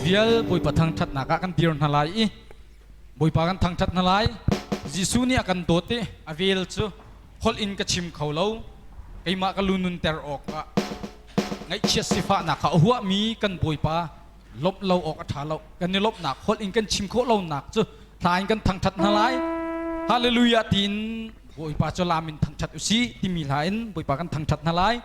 vial boi patang that naka kan dir nalai boi pa kan thang that nalai jisu ni akan dote avel chu hol in ka chim kholo keima ka lunun ter ok ka ngai chia sifa na ka huwa mi kan boi pa lop lo ok tha lo kan ni lop nak hol in kan chim kho lo nak chu thain kan thang that nalai hallelujah tin boi pa cho lamin thang that usi ti mi lain boi pa kan thang that nalai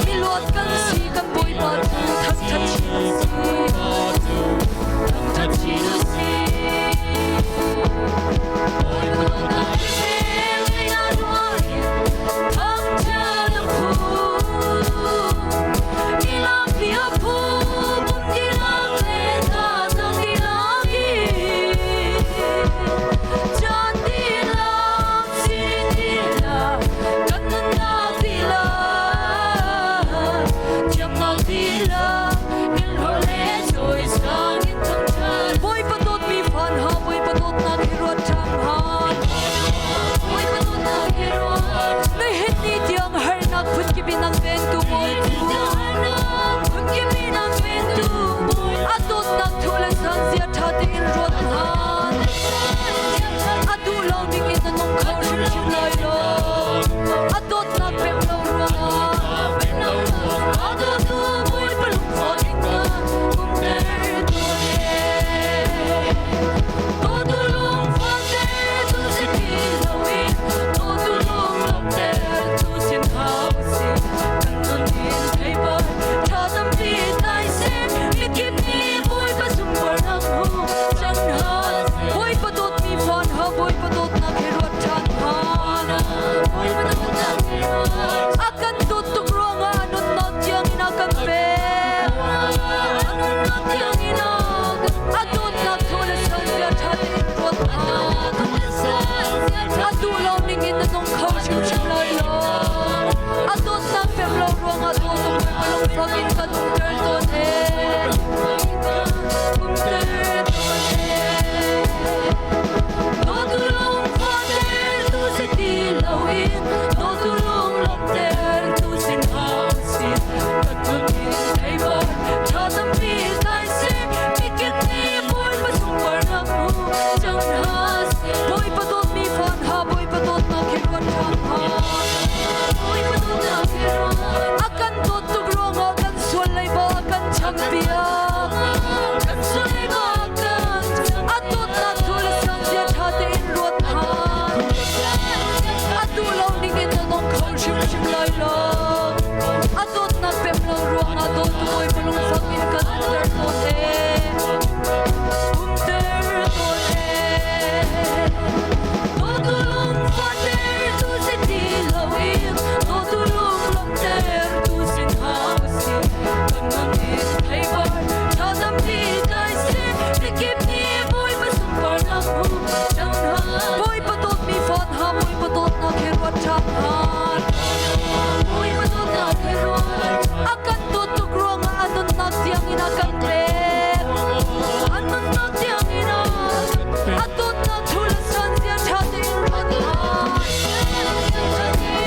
mi luat kan si kan boi pa tu thak thak chi lu si oi lo na se le na ro thak cha na pu ila pia pu bum di la le ta ta di la gi chan di la si di la kan na di la cham na di la il ho le choi sang in thang chan boy pa tot mi phan ha boy pa tot na ki ro cham ha boy pa tot na ki ro nei het ni tiang har nak phut ki binang ven tu boy tu phut ki binang ven tu a tot nak thula sang zia tha te in ro han a tu lo ding in the nong khau shim shim lai lo a tot nak pem lo ro a do tu boy pa lu fo ding na kum ter tu le to tu long fo ter tu si ti lo in to tu long long ter tu sin hao si kan non din thai ba tha tam ti tai se mi kip ni boy pa sum par na hu chang ha boy pa tot mi fon ha boy pa tot na ke ro chan ha na boy pa tot na ke ro akan tot tu ronga non not yang na kan pe non not yang ina atot na thole san ya tha ti ro ha atu lo ning in nong khau shim shim lai lo atot na pem lo ronga to tu pe lo fucking kan ter to ne no tu long father tu se ti lo in no tu long long ter tu sin house sin kan tu ni ei ba cha tam pi tai se mi kit ni boy pa sum par na mu chang ha boy pa tot mi fan ha boy pa tot na ki ron chang ha boy pa tot na ki ron akan tot tu ronga kan sol lai ba kan chang pia kan sol lai ba kan atot na thul sang ya tha te in rot ha atu lo ning in na nong khau shim shim lai lo atot na pem lo ronga atot tu boy pa long sang in kan ter to te ter to te no tu long father tu se ti lo in no tu long long ter tu sin hao si kan non din thai ba cha tam ti tai se mi kip ni boy pa sum par na hu chang ha boy pa tot mi fon ha boy pa tot na ke ro chang ha boy pa tot na ke ro akan tot tu ronga anon na tiang ina kan pe anon na tiang ina atot na thula san sia tha te ro ha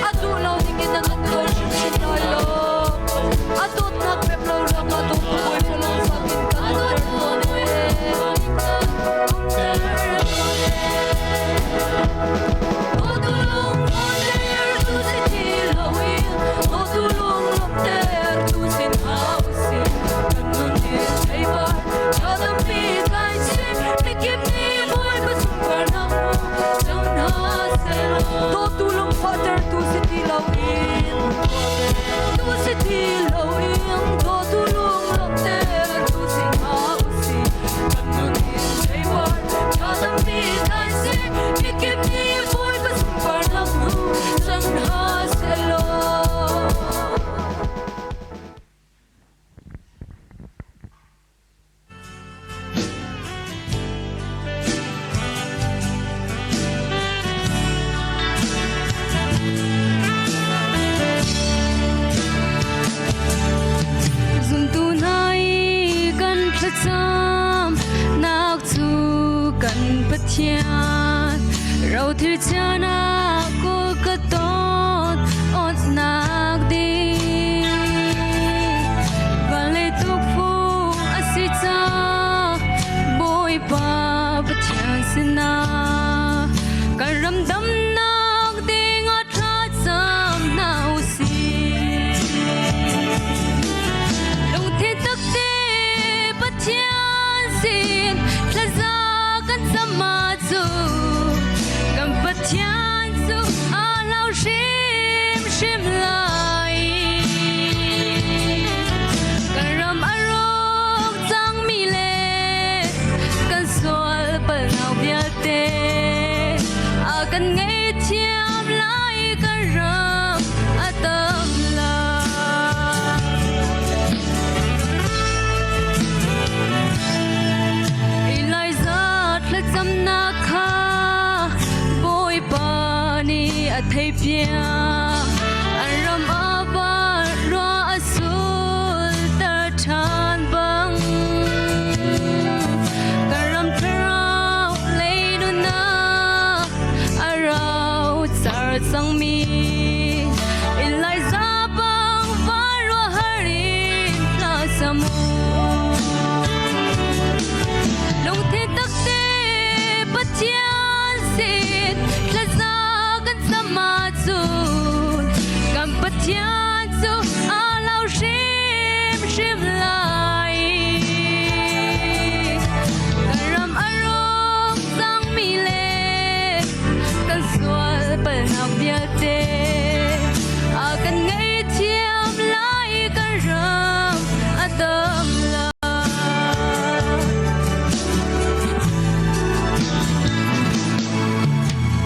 atu lo ning in na nong shim shim lai lo atot na pep lo ronga to boy pa long sang in kan ter to ne no tu long father tu se ti lo in no tu long long ter tu sin hao si kan non din thai ba cha tam pi tai se mi kip ni boy pa sum par na mu chang ha se lo to tu long father tu se ti lo in tu se ti lo in to tu long long ter tu sin hao si kan non din thai ba cha tam pi tai se mi kip ni boy pa sum par na mu chang ha se lo zum tu nai kan phacham nak chu kan pathian rau thil chana ko ka ton ot nak di vale tu fu asita boy pa pathian sina karam dam nak ding a tha cham nau si long the tak te pathian sin plaza kan sama chu kan pathian thấy bia anh ram aba loa asul tar chan bang karam trao lấy nu na arau sar sang mi ilai za bang varwa hari na samu lung thi tak te pathian sit la za kan sama chu kam pathian chu alau shim shim lai karam arong sang mi le kan sual pal nak bia te a kan ngai thiam lai kan ram adam la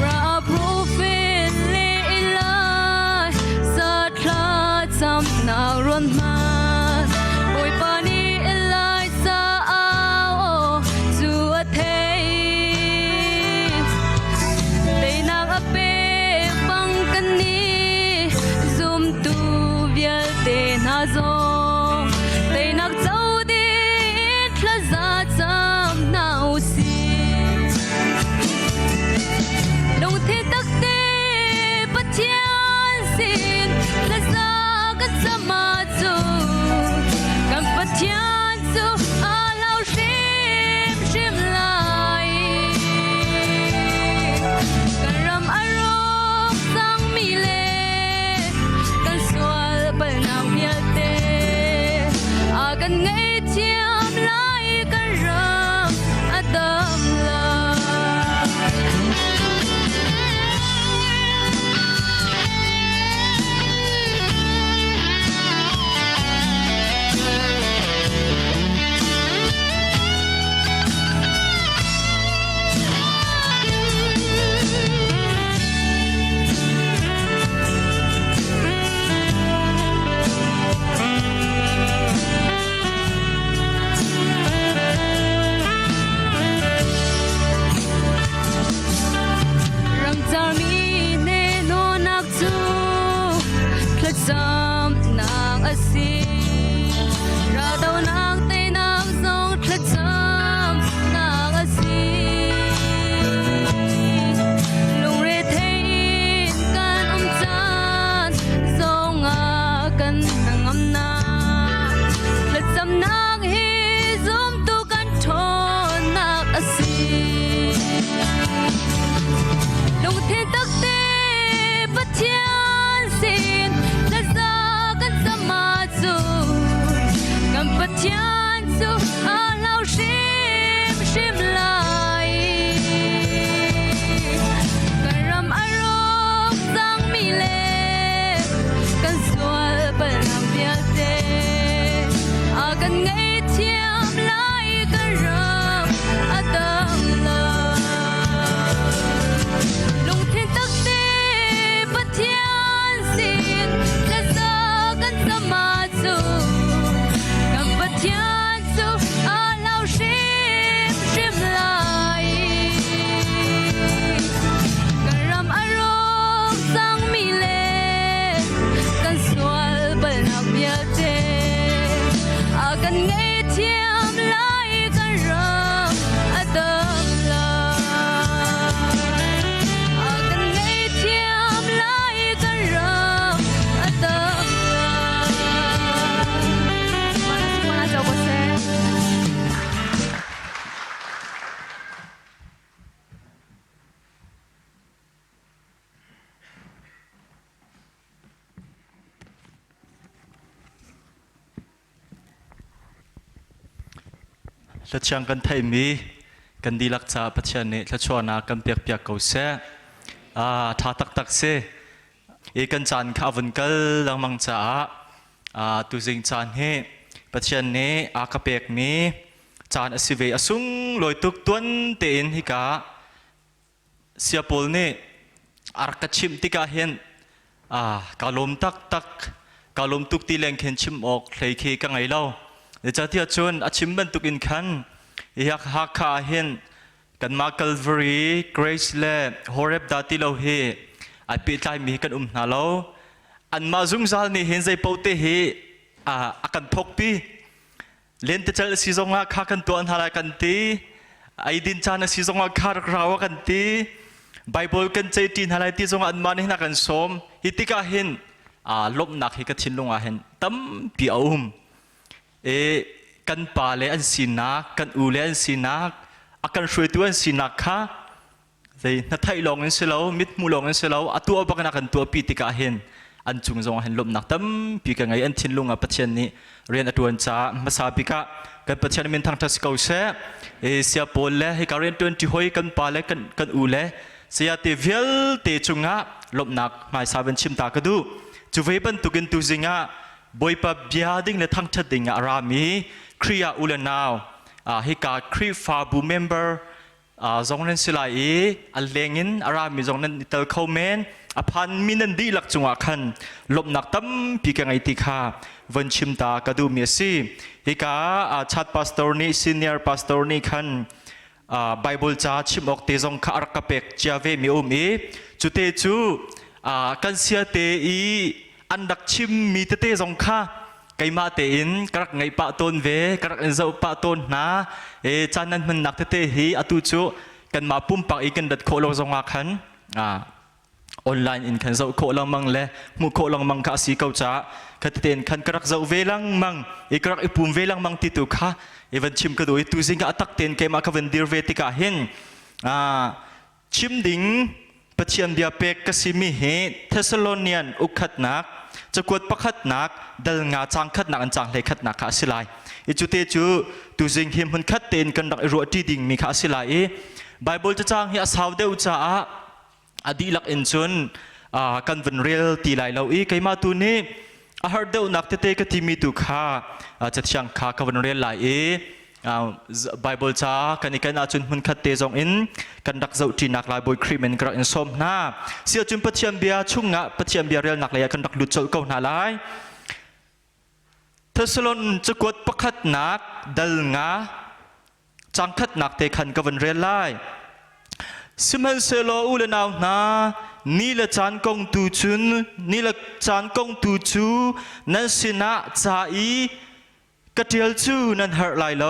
ra prophet le ilai sa thla cham na ron man boy pani ilai sa ao chu a thei they nang a pe bang kan ni zum tu vial te na zong they nak chau di thla za cham na usi lung thi tak te pathian sin la za kan sama chu kan pathian chu alau shim shim lai kan ram arong sang mi le kan sual pal nang mial te a kan ngai thiam lai kan ram adam la ram char mi ne no nak chu thla cham nang asi ra dau nak te nang zong thla cham nang asi lung re thein kan chan zong a kan nang am na thla cham nang hi zum tu kan thon nak asi lung thi tak te pathian sin la za kan sama chu kan pathian chu alau shim shim lai kan ram arong sang mi le kan sual pal nam bia te a kan ngai thiam lai kan ram adam la lung thi tak te pathian sin la za kan sama chu kan pathian chu alau shim shim lai kan ram arong sang mi le kan sual pal nak bia te a kan ngai thiam lai kan ram adam la a kan ngai thiam lai kan ram adam la chào cô xeละช่างกันไทยมีกันดีลักษาปัจจัยนี้ละชวนากันเปียกเปียกเขาเสท่าตักเสกันจานข้าวันกัลลังมังจ้าตุจิงจานเฮปัจจัยนี้อากาเปียกมีจานอสิเวอสุงลอยตุกตวนเตียนฮิกาเสียปอลนี่อารักชิมติกาเห็นกาลมตักกาลมตุกตีแรงเข็นชิมออกเลยเคกังไงเล่าเดี๋ยวจะที่ชวนอาชิมบันตุกินขันอยากหักขาเห็นกันมาคัลวารีเกรซเล่ฮอเรบดาติโลเฮ ไอปีใจมีกันนาโลอันมาซุงซาลนี่เห็นใจเป้าเตะอากันทกปีเล่นแต่เจอซีซงอาข้ากันตัวอันหาไรกันตีไอดินจานะซีซงอาข้าราวกันตีไบเบิลกันใจตีนหาไรตีซงอันมานี่นักกันสมฮิติกาเห็นลบหนักฮิกชินลงอาเห็นตั้มปีอากันป่าเลอันสินักกันอูเลอันสินักอากันช่วยตัวอันสินักค่ะแต่นัทไทยลองอันเสลามิดมูลองอันเสลาอัตัวบักนักกันตัวปีติกาเห็นอันจุงจงเห็นลบหนักตั้มปีกันไงอันชินลงอาปัจจัยนี้เรียนตัวอันจ้ามาสาบิกะกันปัจจัยนี้ทางทัศน์เก่าเสียเสียโปลเลให้การเรียนตัวที่ห้อยกันป่าเลกันอูเลเสียเตวิลเตจุงะลบหนักหมายสาบันชิมตากระดูจูเวบันตุกินตุจิงะบอยปะเบียดิ้งและทั้งชัดดิ้งอารามีครียาอุลนาวให้การครีฟาบูเมมเบอร์จงนั้นสิลายอันเลงินอารามีจงนั้นเตอร์เขาเมนอภันมินันดีหลักจงอาคันลบหนักตั้มปีกังไอติคาวันชิมตากระดูเมียซีให้การชัดพาสตอร์นี่ซีเนียร์พาสตอร์นี่คันไบเบิลจ้าชิมออกเตจงข้ารักเป็กเจ้าเวมีจุเตจูกันเสียเตอีอันดักชิมมีเตจงข้าไกมาเตอินกระไงปะต้นเวกระเจ้าปะต้นนะจานั้นมันนักเตฮีอตุจูกันมาปุ่มปักอีกันดัดโคลงจงอาคันออนไลน์อินขันเจ้าโคลังมังเล่มุโคลังมังข้าสีเกาจ้าขัดเตนขันกระเจ้าเวลังมังอีกระอีปุ่มเวลังมังติตุข้าวันชิมกระโดดตุสิงกะตักเตนเกมาขวันดีร์เวติกาเห็นชิมดิ่งปัจเจียนเดียเปกกสิมีเหตุเทสโลเนียนอุคัดนักจะกวดประคัดนักดัลงาจางคัดนักอันจางเลยคัดนักข้าสิไลอิจุเตจูตุสิงหิมหุนคัดเตนกันดักรัวที่ดิ่งมีข้าสิไลไบเบิลจะจางเฮียสาวเดวจ้าอดีลักอินจุนกันวันเรียลตีไลเราไกมาตุนี้อาหารเดวนักเตะกติมีตุข้าจะช่างข้ากันวันเรียลไลไบเบิลจ้ากันอีกการจุนหุนคัดเตจงอินกันดักเจ้าที่นักลายบอยครีมเมนกระอินสมนาเสียจุนปัจเจียมเบียชุ่งงะปัจเจียมเบียเรียลนักเลยกันดักลุดเจ้าเก่าหนาลายเทสโลนจะกดประคัดนักดัลงาจังคัดนักเตขันกันวันเรียลไลสิมันเซโลอุลนาวนานี่ละจานกงตูจุนนี่ละจานกงตูจูนั่นสินะจ่าอีกระเทียลจูนั่นหาไหลโล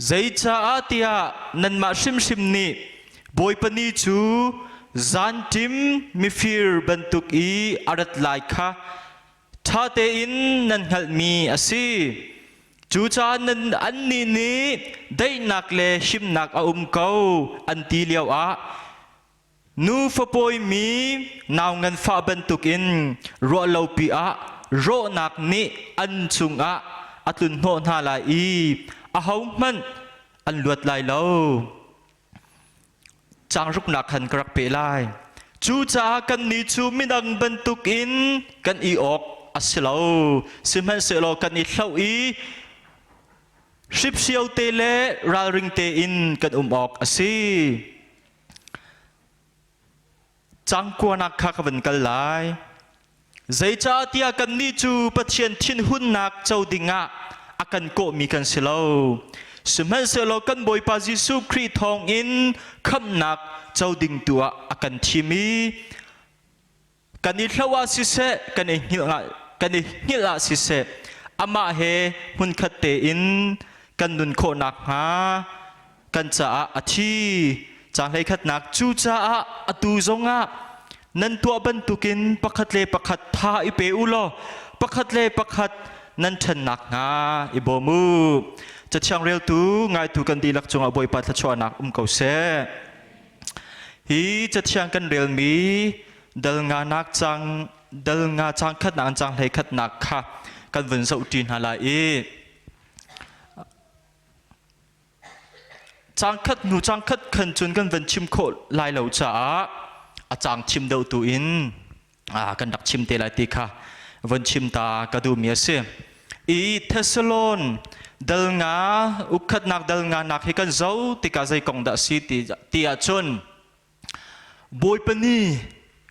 ใจจ้าอาเตียนั่นมาชิมนี่บอยปนีจูจานทิมมีฟิร์บันทุกอีอารัดไหลค่ะท่าเตอินนั่นหัลมีอาศีจูจานันอันนี้ได้นักเลชิมนักอาเกาอันตีเลียวนูฟปอยมีนาวเงินฟ้าบรรทุกอินรัวเลาปีโรนักนี้อันจุงอัตุนโนนาลายอาเขามันอันลวดลายเลาจางรุกนักหันกรักเปลายจูจากันนี้จูมินังบรรทุกอินกันอีออกอัสเลาสิมันเสลอกันอีเล่าชิบเชียวเตเลราริงเตอินกันออกอาศีจังกวนักข้าขวันกันลายใจจ้าเตียกันนี่จูปัจเจียนทินหุ่นนักเจ้าดิงะอากันโกมีกันเสลาสมัยเสลากันบอยปาจิสุครีทองอินคำนักเจ้าดิงตัวอากันทิมีกันอิทลาวาสิเสกันอิหิลาสิเสอามาเฮมุนคัดเตอินกันนุนโคนักฮากันจ้าอาชีจางเลยขัดนักจูจ้าอาตูจงนันตัวบรรทุกินประคัดเลประคัดท่าอิเปอุโลประคัดเลประคัดนันชนักอิโบมูจะช่างเรียวตูง่ายตูกันดีลักจงอบอยปัตชวนักเกาเสฮีจะช่างกันเรียวมีดัลงานักจังดัลงาจังขัดนักจังเลยขัดนักค่ะกันวันเสาร์จีนฮาลาจางคัดหนูจางคัดขันจนกันวันชิมโคลายเหล่าจ้าอาจางชิมเดาตูอินกันดักชิมเตลายตีค่ะวันชิมตากระดูเมียเสียอีเทสโลนดัลงาอุคัดนักดัลงานักให้กันเจ้าติกาใจกองดักสีตีอาชนบอยปนี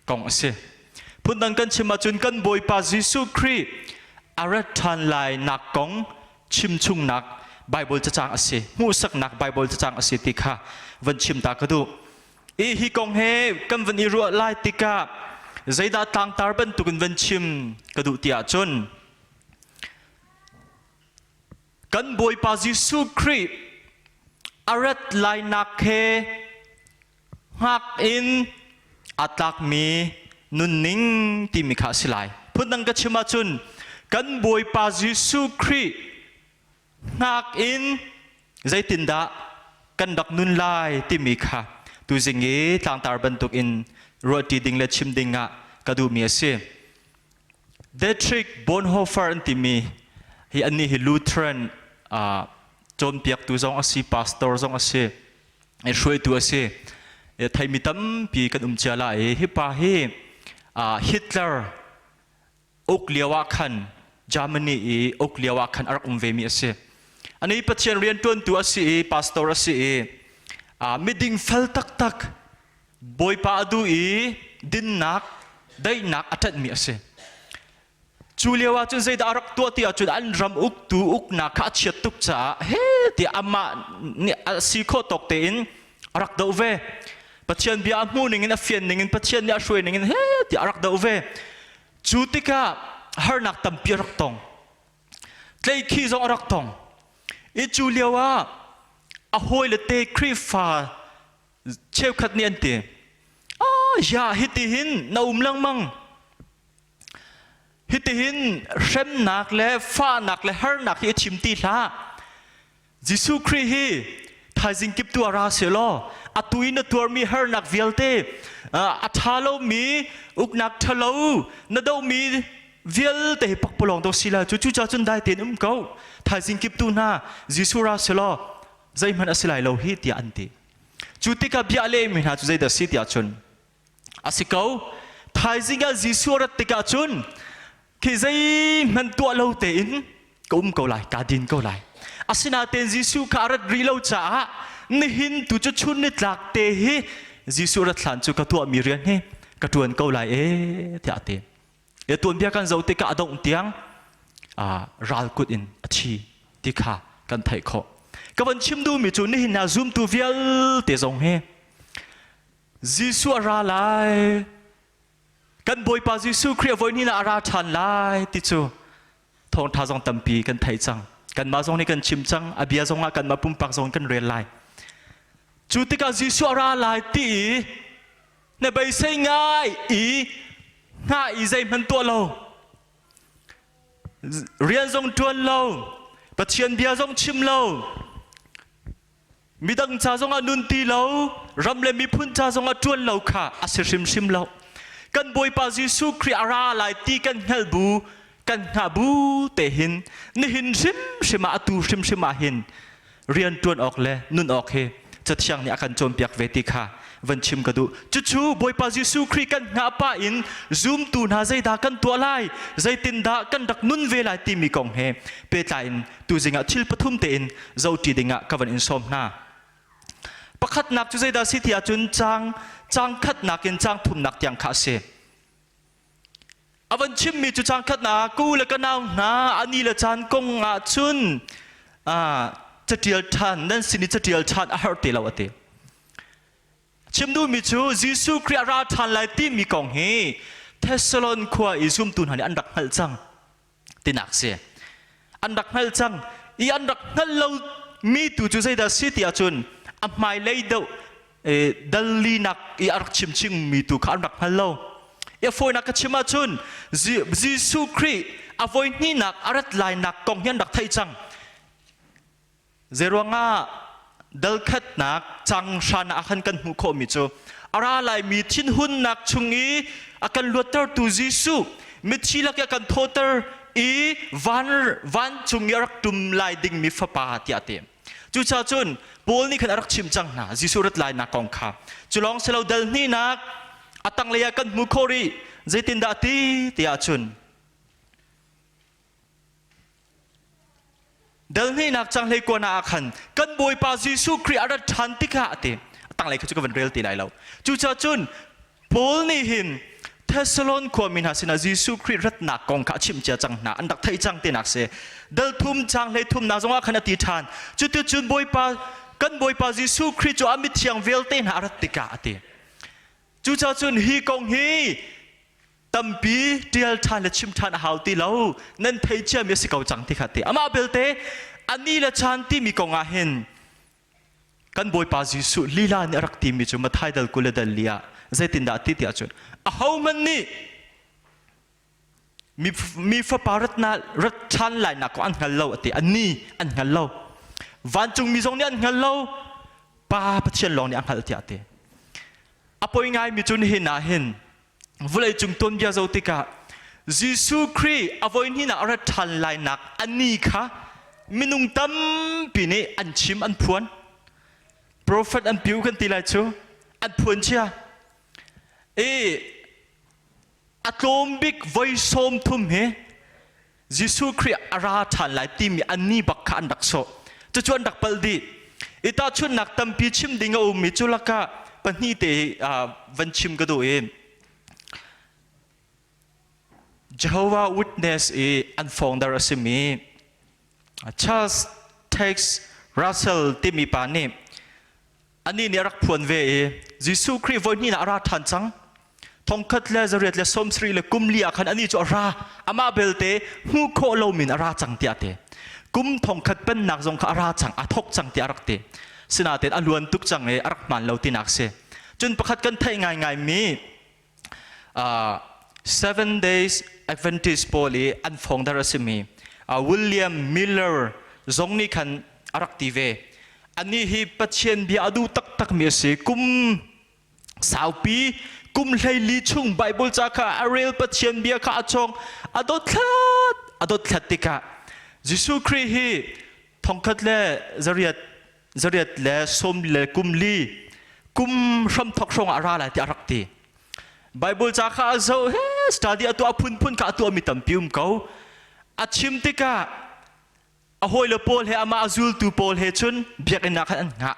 กองเสียพูดดังกันชิมมาจนกันบอยปาจิสุครีอารัทันลายนักกองชิมชุงนักไบเบิลจะจางอาศัยมูสักนักไบเบิลจะจางอาศัยติค่ะวันชิมตากระดู hi kong he kan van iru lai tika zaida tang tar ban tu kan van chim kadu tia chun kan boy pa Jesu Christ arat lai nak he hak in atak mi nun ning ti mi kha silai phun ka chima chun kan boy pa Jesu Christ hak in zai tinda kan dak nun lai ti mi kha tu zingi tang tar ban tuk in roti ding le chim dinga kadu mi ase Dietrich Bonhoeffer anti mi hi ani hi Lutheran chom piak tu zong asi pastor zong ase e shroi tu ase e thai mi tam pi kan chala e hi pa hi Hitler okliawa khan Germany e okliawa khan arak ve mi ase ani pathian rian ton tu ase e pastor ase e miding fel tak tak boy pa adu e din nak dai nak atat mi ase Julia chun zai da arak tu ti achun an ram uk tu uk na kha chiat tuk cha he ti ama ni si kho tok te in arak do ve pathian bia mu ning in afian ning in pathian ya shwe ning in he ti arak do ve chutika har nak tam pi rak tong tlei khi zo arak tong e Julia wa a hoi le te krifa cheu khat ni ante ya hiti hin na lang mang hitihin shem nak le fa nak le har nak hi chimti la Jesu Christ hi thajing kip tu ara selo atui na tur mi har nak vialte athalo mi uk nak thalo na do mi vial te pak polong do sila chu chu cha chun dai ten ko thajing kip tu na Jesu ra selo zai man asilai lo hi ti anti chutika bia le mi na chu zai da si ti achun asikau thajinga Jesu ra tika chun khi dây man tua lâu tên cũng câu lại cả din câu lại asina tên Giêsu cả rất ri lâu cha nihin tu cho chun nít lạc tê hi Giêsu rất thản chu cả tua mirian he cả tuần câu lại thia tên tuần bia kan dấu tê cả động tiếng ral kut in chi tê kha kan thầy khó các bạn chim du mi chu nihin na zoom tu vial tê zong he Giêsu ra lại kan boy pa Jesu Christ voi ni na ara than lai ti chu thong tha jong tampi kan thai chang kan ma jong ni kan chim chang abia jong kan ma pum pak jong kan rel lai chu ti ka Jesu ara lai ti ne bai sei ngai i zai man to lo rian jong tuan lo pathian bia jong chim lo midang cha jong anun ti lo ram le mi phun cha jong a tuan lo kha asir sim lo kan boy pa Jesu Christ ara lai ti kan helbu kan habu te hin ni hin sim atu sim hin rian tuan ok le nun ok he chathiang ni akan chom piak veti kha van chim kadu chu boy pa Jesu Christ kan nga pa in zoom tu na zai da kan to lai zai tin da kan dak nun ve lai ti mi kong he pe ta in tu zinga thil pathum te in zo ti dinga kavan in som na pakhat nak chu zai da si thia chun chang khat nakin chang thum nak tiang kha se avan chim mi chu chang khat na ku la kanau na ani la chan kong nga chun chatial than nan sini chatial than a har te lawate chim du mi chu Jesu Christ ra than lai ti mi kong he Thessalon khwa isum tun hani andak hal chang tinak se andak hal chang I andak hal lo mi tu chu zai da city achun amai lei do dalli nak I arak chim ching mi tu kha andak hal lo e foi nak chima chun Jesu Christ avoi ni nak arat lai nak kong hian dak thai chang zerwanga dalkhat nak chang shan akhan kan hu kho mi chu ara lai mi thin hun nak chungi akan luatar tu Jesu mi chilak akan thotar I van chungi arak tum lai ding mi fa pa ti ate chu cha chun pol ni khan arak chim chang na Jesu rat lai na kong kha chulong selo dal ni nak atang leya kan mu khori zaitin da ti a chun dal ni nak chang lei ko na khan kan boy pa Jesu Christ arat than ti kha ate atang lei chu ka van rel ti lai lo chu cha chun pol ni hin Thessalon ko min hasina Jesu Christ rat na kong kha chim cha chang na andak thai chang te nak se dal thum chang lei thum na zonga khana ti than chu tu chun boy pa กันบอยปาจิสุคริจูอามิเทียงเวลเตนหารัตติกาติจูจ้าจุนฮีกงฮีตัมปีเดียลทานและชิมทานหาวตีเรานั่นไทยเชื่อมีสิเกาจังที่ขัดตีอามาเบลเตอันนี้ละชานที่มีกงอาเห็นกันบอยปาจิสุลีลาเนรักตีมีจุมาไทยดัลกุลดัลเลียใจตินดาติที่อาจุนอาหาวมันนี่มีฟ้าปารัตนารัตชันไหลนักอันฮัลโลติอันนี้อันฮัลโลวันจุงมีทรงนี้อันฮัลโลป้าพัชเชลลองนี่อันฮัลติอาติอพอยง่ายมีจุนเห็นนาเห็นเวลาจุงต้นยาโจติกายิสุครีอพอยนี่น่ะรัตชันไหลนักอันนี้ค่ะมินุงตั้มปีนี้อันชิมอันพวนโปรเฟตอันผิวกันตีไรชูอันพวนเชียอัตโนบิกไว้ส้มทุ่มเหยิสุครีอาราทันหลายทีมีอันนี้บักขันดักโซจะชวนดักเปลดีอิตาชวนนักตั้มปีชิมดิ่งเอามิจุลกะปันนี่เตวันชิมก็ดูJehovah Witness อันฟองดาร์สิมี Charles Tex Russell ที่มีปานี่อันนี้เนี่ยรักพวนเวยิสุครีวันนี้น่าอาราทันจังทองคัดเลเซเรียตเลสมสรีเลกุมลีอาคันอันนี้จะราอามาเบลเตหูโคโลมินอาราจังเตียเตกุมทองคัดเป็นนักจงอาราจังอาทกจังเตียรักเตสนาเตอลวนตุกจังอารักมันเลวตินักเสจนประคัดกันไทยง่ายมี7 days Adventist โพลีอันฟองดาร์สิมีวิลเลียมมิลเลอร์จงนี่คันอารักตีเวอันนี้ฮีปัจเจนบีอาดูตักมีเสกุมสาวปีกุมเลยลีชุงไบเบิลจากข้าอาริลปัจเจียนเบียข้าจงอดทัดติกายิสุครีฮีทองคัดเล่จริยตเล่สมเล่กุมลีกุมรำทอกชงอาราลายที่อารักตีไบเบิลจากข้าเจ้าเฮ้สตาดีตัวพุ่นข้าตัวมีตั้มพิมเขาอาชิมติกาอโหยเลโพลเฮอามาจูลตูโพลเฮชุนเบียกันนักอันงะ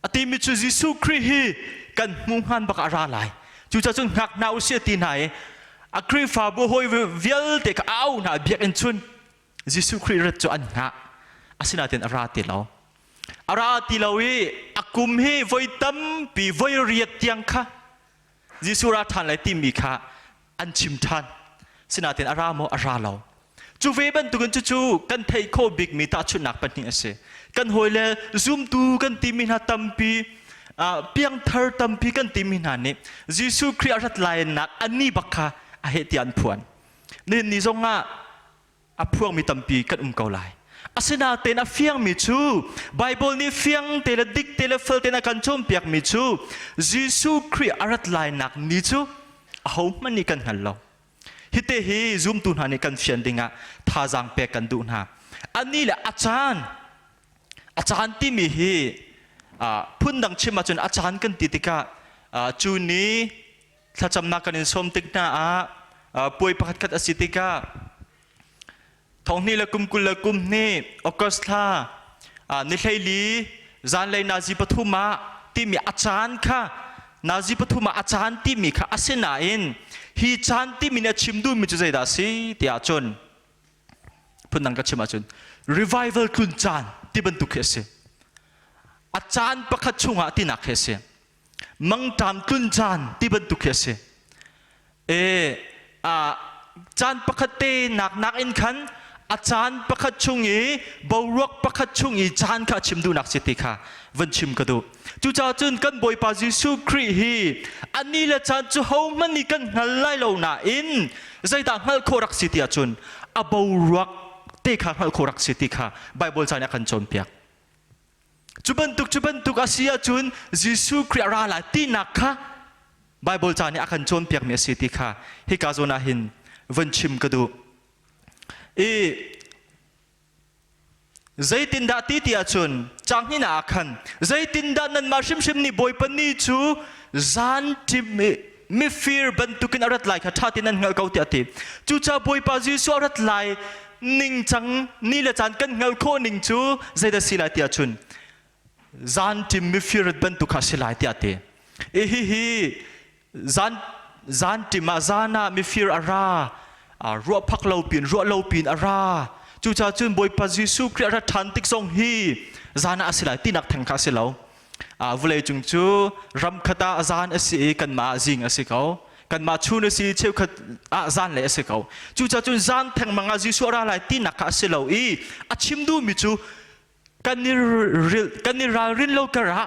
อติมิจูยิสุครีฮีกันมุงหันบักอาราลายจูจะจุนหักนาอุเสียตีไหนอัครีฟาบุหอยเวลเด็กเอาหน้าเบียกันชุนยิสุครีรัตจอันหะอาศินาเตนอาราติเราอักุมเฮไว้ตั้มปีไว้เรียดยังค่ะยิสุราทันไหลติมีค่ะอันชิมทันศินาเตนอาราโมอาราเราจูเวบันตุกันจูกันไทยโคบิกมีตาชุนนักปันนี่เสกันหอยเลซุมตูกันติมินาตั้มปีเพียงเธอตั้มพิกันติมินานี่ยิสุคริสต์ลายนักอันนี้บักค่ะอาเหตุอันพวนนี่นิจงอ่ะพวงมีตั้มปีกันเกาลายอาศินาเตนะเฟียงมิจูไบเบิลนี่เฟียงเตละดิกเตละเฟลเตนะกันชมเปียกมิจูยิสุคริสต์ลายนักนิจูเอามันนี่กันหันเราฮิตเตฮีซุมตุนหานี่กันเฟียนดิงะท่าจังเปียกันดูนะอันนี้แหละอาจารย์ที่มีฮีพุ่นดังชิมาจนอาจารย์กันติติกาจูนี้ถ้าจำนักกันในสมติกนาป่วยประคัดอสิติกาท้องนี้ละกุมกุลละกุมนี่ออกัสลานิเลลีจานเลยนาจิปทุมาที่มีอาจารย์ค่ะนาจิปทุมาอาจารย์ที่มีค่ะอาเซนาอินฮีจานที่มีเนี่ยชิมดูมิจุใจดาสิที่อาจนพุ่นดังกันชิมาจน revival คุนจานที่บรรทุกเสอาจารย์ประคัดชุงที่นักเสมังตามตุนจานที่บรรทุกเสจานประคัดเตนักอินขันอาจารย์ประคัดชุงบาวรักประคัดชุงจานข้าชิมดูนักเสติค่ะวันชิมก็ดูจูจ่าจุนกันบอยปาจิสุครีฮีอันนี้ละจานจูเฮามันนี่กันหันไล่เราหน้าอินใจต่างหัลโครักสิติอาจุนบาวรักเตะข้าหัลโครักสิติค่ะไบเบิลจานกันจนเปียกจุบันตุกอาเซียจุนยิสุคริสต์ราลาตีนักค่ะไบเบิลจานี่อาคันจนเปียกเมียสิติค่ะฮิกาโซนาหินวันชิมก็ดูใจตินดาตีที่อาจุนจังนี่นาอาคันใจตินดานันมาชิมนี่บอยปันนี่จูจานที่มีฟีร์บันตุกินอารัตไลค่ะท่าที่นั่นเงาเกาตีอาทิจูจ่าบอยปาจิสุอารัตไลนิ่งจังนี่ละจานกันเงาโคนิ่งจูใจเดสิลาตีอาจุนจานที่มีฟิร์ดบันทุกข์สิลายที่อาเตจานที่มาจานามีฟิร์อารารัวพักเราปีนอารา จูจ่าจุนบอยพระเยซูคริสต์รัฐานติกทรงฮีจานาอสิไลตีนักแทงข้าสิเลาวุเลยจุงจูรำคตาอาจารย์อสิกันมาจิงอสิเขากันมาชูนอสิเชื่อขอาจารย์เลยอสิเขาจูจ่าจุนจานแทงมังอาจิสุอะไรไลตีนักข้าสิเลาอาชิมดูมิจูกันนี่รารินโลกระ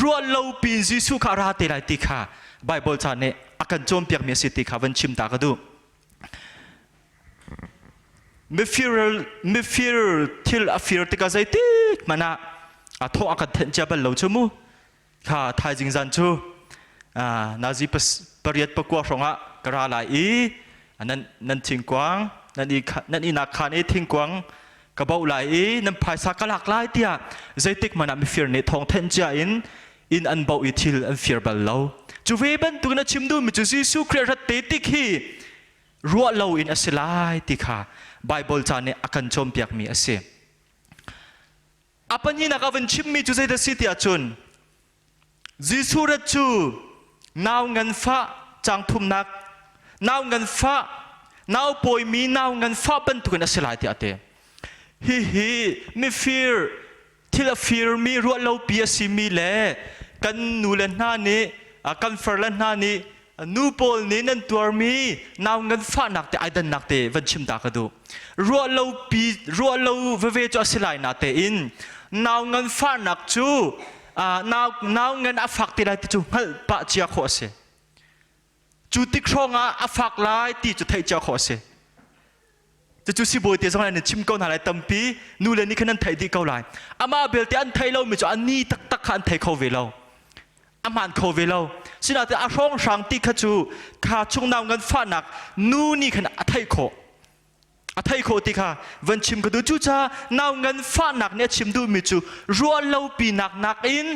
รัวโลปินจิสุขาราเตไลติข้าไบเบิลจานเนอากันโจมเปียกเมียสิติข้าวันชิมตากระดูไม่ฟีร์ทิลอฟีร์ติกาใจติกมันอะท้องอากาศเทนเจ็บเหลวชั่วโมงข้าไทยจริงจันชูนาจีปริยัติประกวดของอะกระไรนั่นทิ้งกวางนั่นอีนักขันทิ้งกวางกระเป๋าไหลนั่นภายสักหลักหลายเดียใจติกมันอะไม่ฟีร์เนี่ยท้องเทนเจอินอันเบาอีทิลอันฟีร์เบลเหลวจูเวบันตุกนัดชิมดูมิจูซิสุครีรัตเตติกฮีรัวเหลวอินอสิไลติข้าไบเบิลจานเนี่ยอาการโจมเปียกมีอาเซียอาปัญญานักอวันชิมมีจุดใจเดสิติอาจุนจิสุรัจูนาวเงินฟ้าจางทุ่มนักนาวเงินฟ้านาวป่วยมีนาวเงินฟ้าเป็นตุกันอาศัยที่อาเตฮิมีฟีร์ที่ละฟีร์มีรัวเหลาเปียสิมีเล่กันนูเลนนานี่กันเฟรเลนนานี่นูโปลนี่นั่นตัวมีนาวเงินฟ้านักแต่ไอเดนนักแต่วันชิมตากระดูรัวเหลาปีรัวเหลาเวจอาศัยนักแต่อินนาวเงินฟ้านักจูนาวเงินอาฟักติได้ที่จูฮัลปะเจียโคเสจูติครองอาฟักไล่ที่จูไทยเจียโคเสจะจูสิบอยเตียสมัยนั้นชิมก้อนอะไรตั้มปีนูเลนี่ขนาดไทยดีเกาไลอามาเบลที่อันไทยเราไม่จูอันนี้ตักขันไทยเขาเวลาอามันเขาเวลาสินาแต่อาช่องช่างที่ขจูขาชงนาวเงินฟ้านักนูนี่ขนาดไทยเขาไทยโคติค่ะวันชิมก็ดูจูจ้านาวเงินฟ้าหนักเนี่ยชิมดูมิจูรัวเหลาปีหนักอิน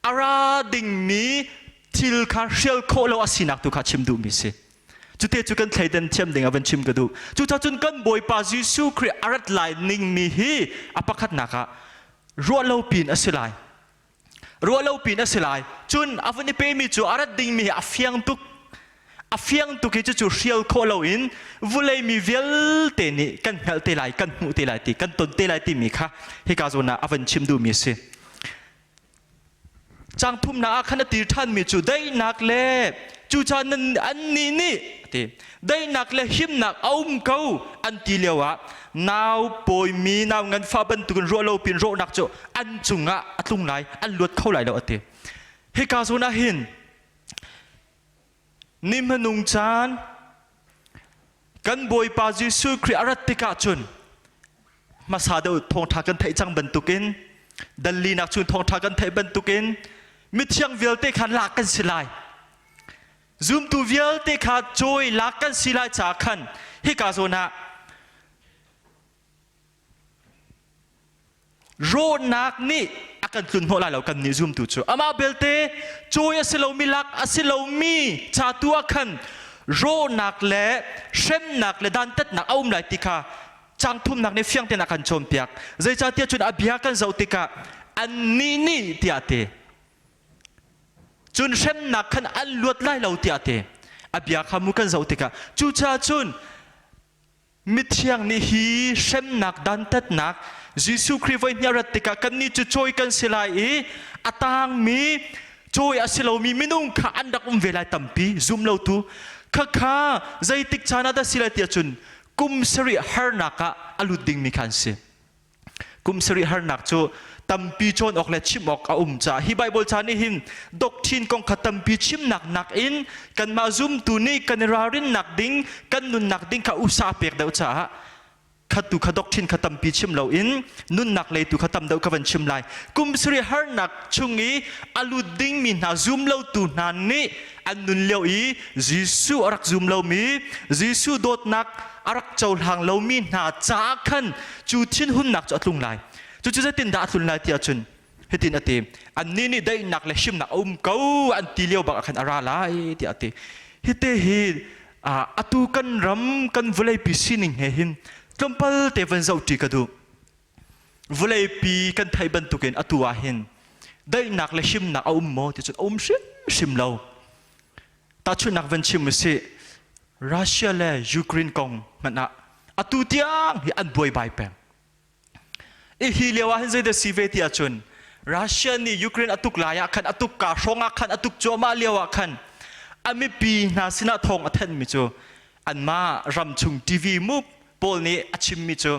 อาราดิ่งมีทิลคาเชลโคเลวอาศินักตุค่ะชิมดูมิสิจุดเตจุกันไทยเดินเทียมดิ่งวันชิมก็ดูจูจ้าจุนกันบอยปาจิสุครีอารัดไลนิ่งมีฮีอปะขัดนักะรัวเหลาปีนอาศิไลรัวเหลาปีนอาศิไลจุนอาวันนี้เปมิจูอารัดดิ่งมีอาฟียงตุกอาฟียงตุกิจจูเชียลโคเลวินวุเลยมีเวลเตนี่กันเฮลเตไลกันหูเตไลตีกันตนเตไลตีมีค่ะเฮกาโซนาอวันชิมดูมีสิจังทุ่มนาขณะตีท่านมีจูได้นักเล่จูจานันอันนี้นี่ตีได้นักเล่หิมนักเอาเก้าอันตีเลียวะนาวปอยมีนาวเงินฟ้าบันตุกันรัวเราเป็นรัวนักจูอันจุงะอัตุงไหลอันลวดเข้าไหลแล้วตีเฮกาโซนาหินนิมนุงจานกันบอยปาจิสุครีอารัตติกาจุนมาสาดทองทากันไทยจังบรรทุกินดัลลีนักจุนทองทากันไทยบรรทุกินมิเชียงเวลเตขันลากันสิไลซูมตูเวลเตขัดจอยลากันสิไลจากขันฮิกาโซนาโรนักนี่อาการตุนหัวไหลเรากันนิซุมตุจูอามาเบลเตจอยอาศิลามีลักอาศิลามีชาตัวขันโรนักเล่เชมนักเล่ดันเต็ดนักเอาไหลติกาจังทุ่มนักในเฟียงเตนักกันชมเปียกใจชาติจุนอภิยากันเจ้าติกาอันนี้ติอาเตจุนเชมนักขันอันลวดไล่เราติอาเตอภิยาขามุกันเจ้าติกาจูชาจุนมิเทียงนี่ฮีเชมนักดันเต็ดนักยิสุคริสต์วันนี้รัตติกากันนี่จะช่วยกันสิไลอาตางมีช่วยอาศิลามีมินุงข้าอันดักเวลาตั้มปีซุ่มเราตูข้าใจติกชานาดสิไลเตียจุนกุมสริฮาร์นักะอลุดดิ่งมีคันสิกุมสริฮาร์นักจูตั้มปีจนออกเลชิมออกอาจ่าฮิไบเบิลชานี่หินดอกทินกองขัดตั้มปีชิมนักอินกันมาซุ่มตูนี่กันรารินนักดิ่งกันนุนนักดิ่งข้าอุตสาเปียกเดาจ่าขัดตุขัดดอกทินขัดตั้มปีชิมเราอินนุนนักเลยตุขัดตั้มเดาขวันชิมไลกุมสริฮาร์นักชุงอีอลุดดิ่งมีนาซุ่มเราตูนันนี่อันนุนเลี้ยวอีจิสุอารักซุ่มเรามีจิสุโดดนักอารักเจ้าหางเรามีนาจ้าขันจูทินหุ่นนักจะตุงไลจูจะตินดาตุนไลที่อาจุนเฮตินอติอันนี้นี่ได้นักเลยชิมนักเก้าอันตีเลี้ยวบักขันอาราไลที่อติเฮเตฮีอตุกันรำกันวลัยปีสินิงเหินจมพัลเทวันเจ้าตีกระดูวลัยปีกันไทยบรรทุกินอตุวาหินได้นักเลยชิมนักโมที่จุนชิมเราตาชุนนักวันชิมสิรัสเซียและยูเครนกองมัน atu tiang hi an boi bai peng e hi lewa hin zai da sive ti achun Russia ni Ukraine atuk laya khan atuk ka shonga khan atuk choma lewa khan ami pi na sina thong athen mi chu an ma ram chung TV mu pol ni achim mi chu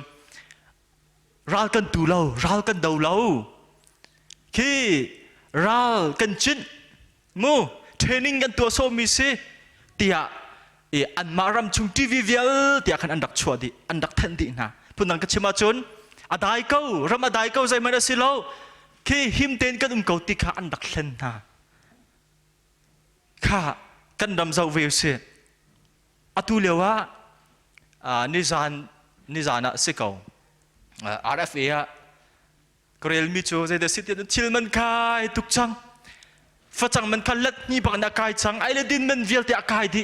ral kan tu lo ral kan dau lo khi ral kan chin mu training kan to so mi se tia e an ma ram chung TV vial tia khan andak chua di andak than di na punang ka chima chun adai kau ram adai kau zai mana silo khi him ten kan kau ti kha andak thlen na kha kan dam zau ve se atu lewa nizana sikau RFA Korel mi chu zai da sit chil man kai tuk chang fa chang man khan lat ni bak na kai chang ai le din man vial te akai di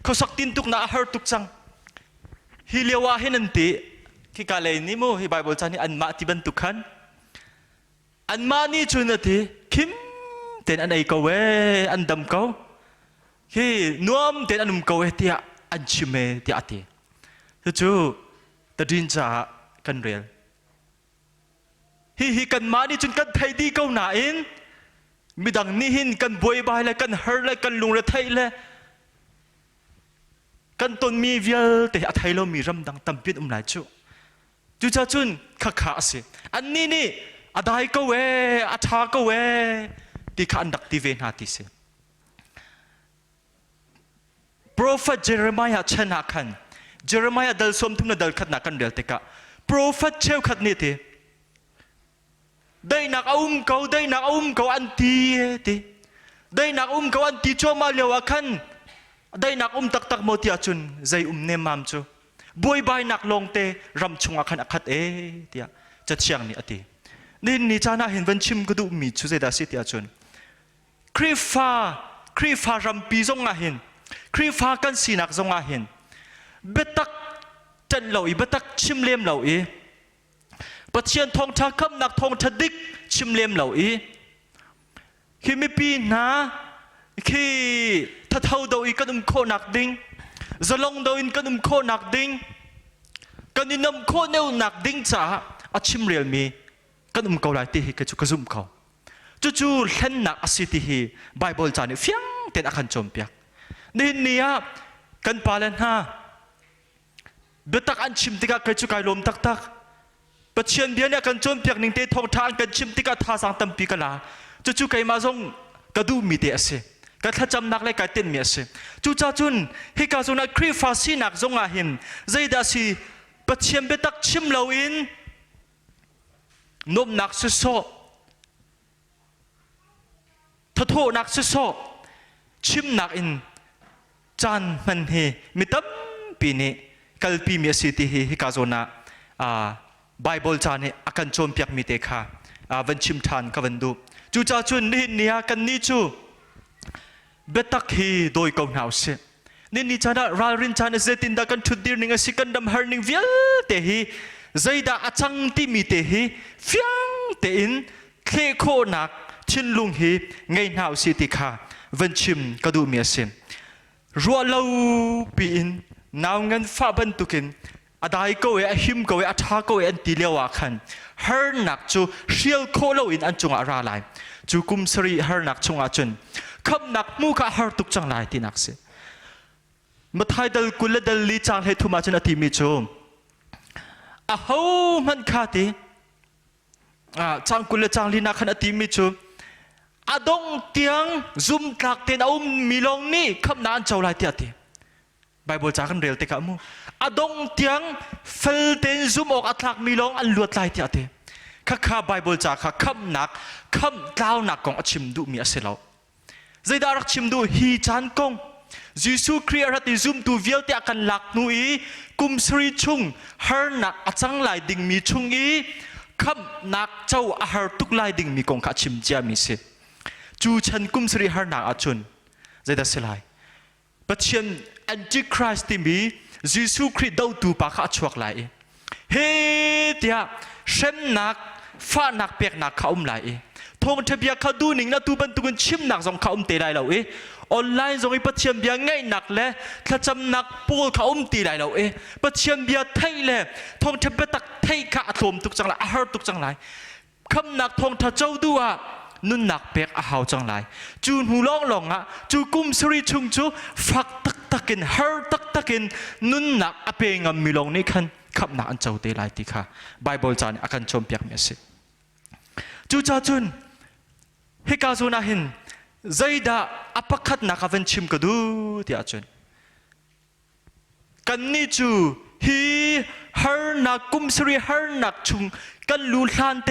ko sak tin tuk na har tuk chang hi lewa hin an ti ki ka le ni mo hi Bible chan ni an ma ti ban tuk khan an ma ni chu na ti kim ten an ai ko we an dam ko hi nuam ten anum ko we ti an chime ti ati chu ta din cha kan rel hi kan ma ni chun kan thai di ko na in midang ni hin kan boi bai la kan har la kan lung ra thai la kan ton mi vial te a thai lo mi ram dang tam pit lai chu chu cha chun kha kha se an ni adai ko we a tha ko we ti kha andak ti ve na ti se Prophet Jeremiah chana khan Jeremiah dal som thum na dal khat na kan rel te ka Prophet cheu khat ni ti dai nak kau an ti dai nak kau an ti choma lewa khan dai nak tak mo ti achun zai ne mam chu boi bai nak long te ram chunga khan akhat e tia cha chiang ni ati ni chana hin van chim gudu mi chu zai da si ti achun krifa ram pi zong a hin krifa kan sinak zong a hin betak chan lo i betak chim lem lo i Pathian thong tha kham nak thong thadik chim lem lo i khi mi pi na khi tha thau do i kanum kho nak ding zalong do in kanum kho nak ding kaninam kho neu nak ding cha a chim rel mi kanum ko lai ti hi ka chu ka zum kho chu hlen nak asiti hi Bible cha ni fiang ten akhan chom piak nia kan palan ha betak an chim tika ka chu kai lom tak Pathian bian ya kan chom piak ning te thong than kan chim tika tha sang tam pi kala chu kai ma zong ka du mi te ase ka tha cham nak le ka ten mi ase chu cha chun hi ka zona kri fa si nak zong a hin zaida si Pathian betak chim lo in nom nak se so tha tho nak se so chim nak in chan man he mi tam pi ni kal pi mi ase ti hi ka zona Bible cha ne akan chom piak mi te kha van chim than ka van du chu cha chun ni nia kan ni chu betak hi doi ko nau se ni cha da ral rin cha ne zetin da kan thu dir ning a sikan dam har ning vial te hi zaida achang ti mi te hi fiang te in khe kho nak chin lung hi ngai nau si ti kha van chim ka du mi ase ro lo pi in naw ngan fa ban tukin adai ko e him ko e atha ko e an ti lewa khan har nak chu shial kho lo in an chunga ra lai chu kum sari har nak chunga chun kham nak mu ka har tuk chang lai ti nak se mathai dal kul dal li chang he thuma chun ati mi chu a ho man kha ti chang kul chang li na khan ati mi chu adong tiang zum tlak ten milong ni kham na an chaw lai ti ati Bible cha kan rel te ka mu adong tiang fel ten zum ok atlak milong an luat lai ti ate kha Bible cha kha kham nak kham tlaw nak kong achim du mi aselo zaida rak chim du hi chan kong Jisu Christ rat zum tu vial te akan lak nu i kum sri chung har nak achang lai ding mi chung i kham nak chau a har tuk lai ding mi kong kha chim chia mi se chu chan kum sri har nak achun zaida selai Pathian Antichrist ti mi Jisu Christ dau tu pa kha chuak lai he tia shem nak fa nak pek nak kha lai ทงทะเบียเขาดูหนิงนะตูบันตุกันชิมหนักสองเขาตีได้เราออนไลน์สองปัจเจียมเบียง่ายหนักและถ้าจำหนักปูเขาตีได้เราปัจเจียมเบียไทยเลยทงทะเบียตักไทยข้าถมตุกจังไรฮาร์ตุกจังไรคำหนักทงทะเจ้าดูนุ่นหนักเปียกหาวจังไรจูนหูล่องหลงจูกุมสรีชุงจูฝักตักตักินฮาร์ตักตักินนุ่นหนักอเปงมีลงนี่คันคำหนักอันเจ้าตีไรติค่ะไบเบิลจานอาการชมเปียกเมียสิจูจ่าจุนเฮกาซูนาหินใจดาอภักขัดนักวันชิมกดูที่อาจุนกันนี่จูฮีฮาร์นักกุมสรีฮาร์นักชุงกันลูลันเต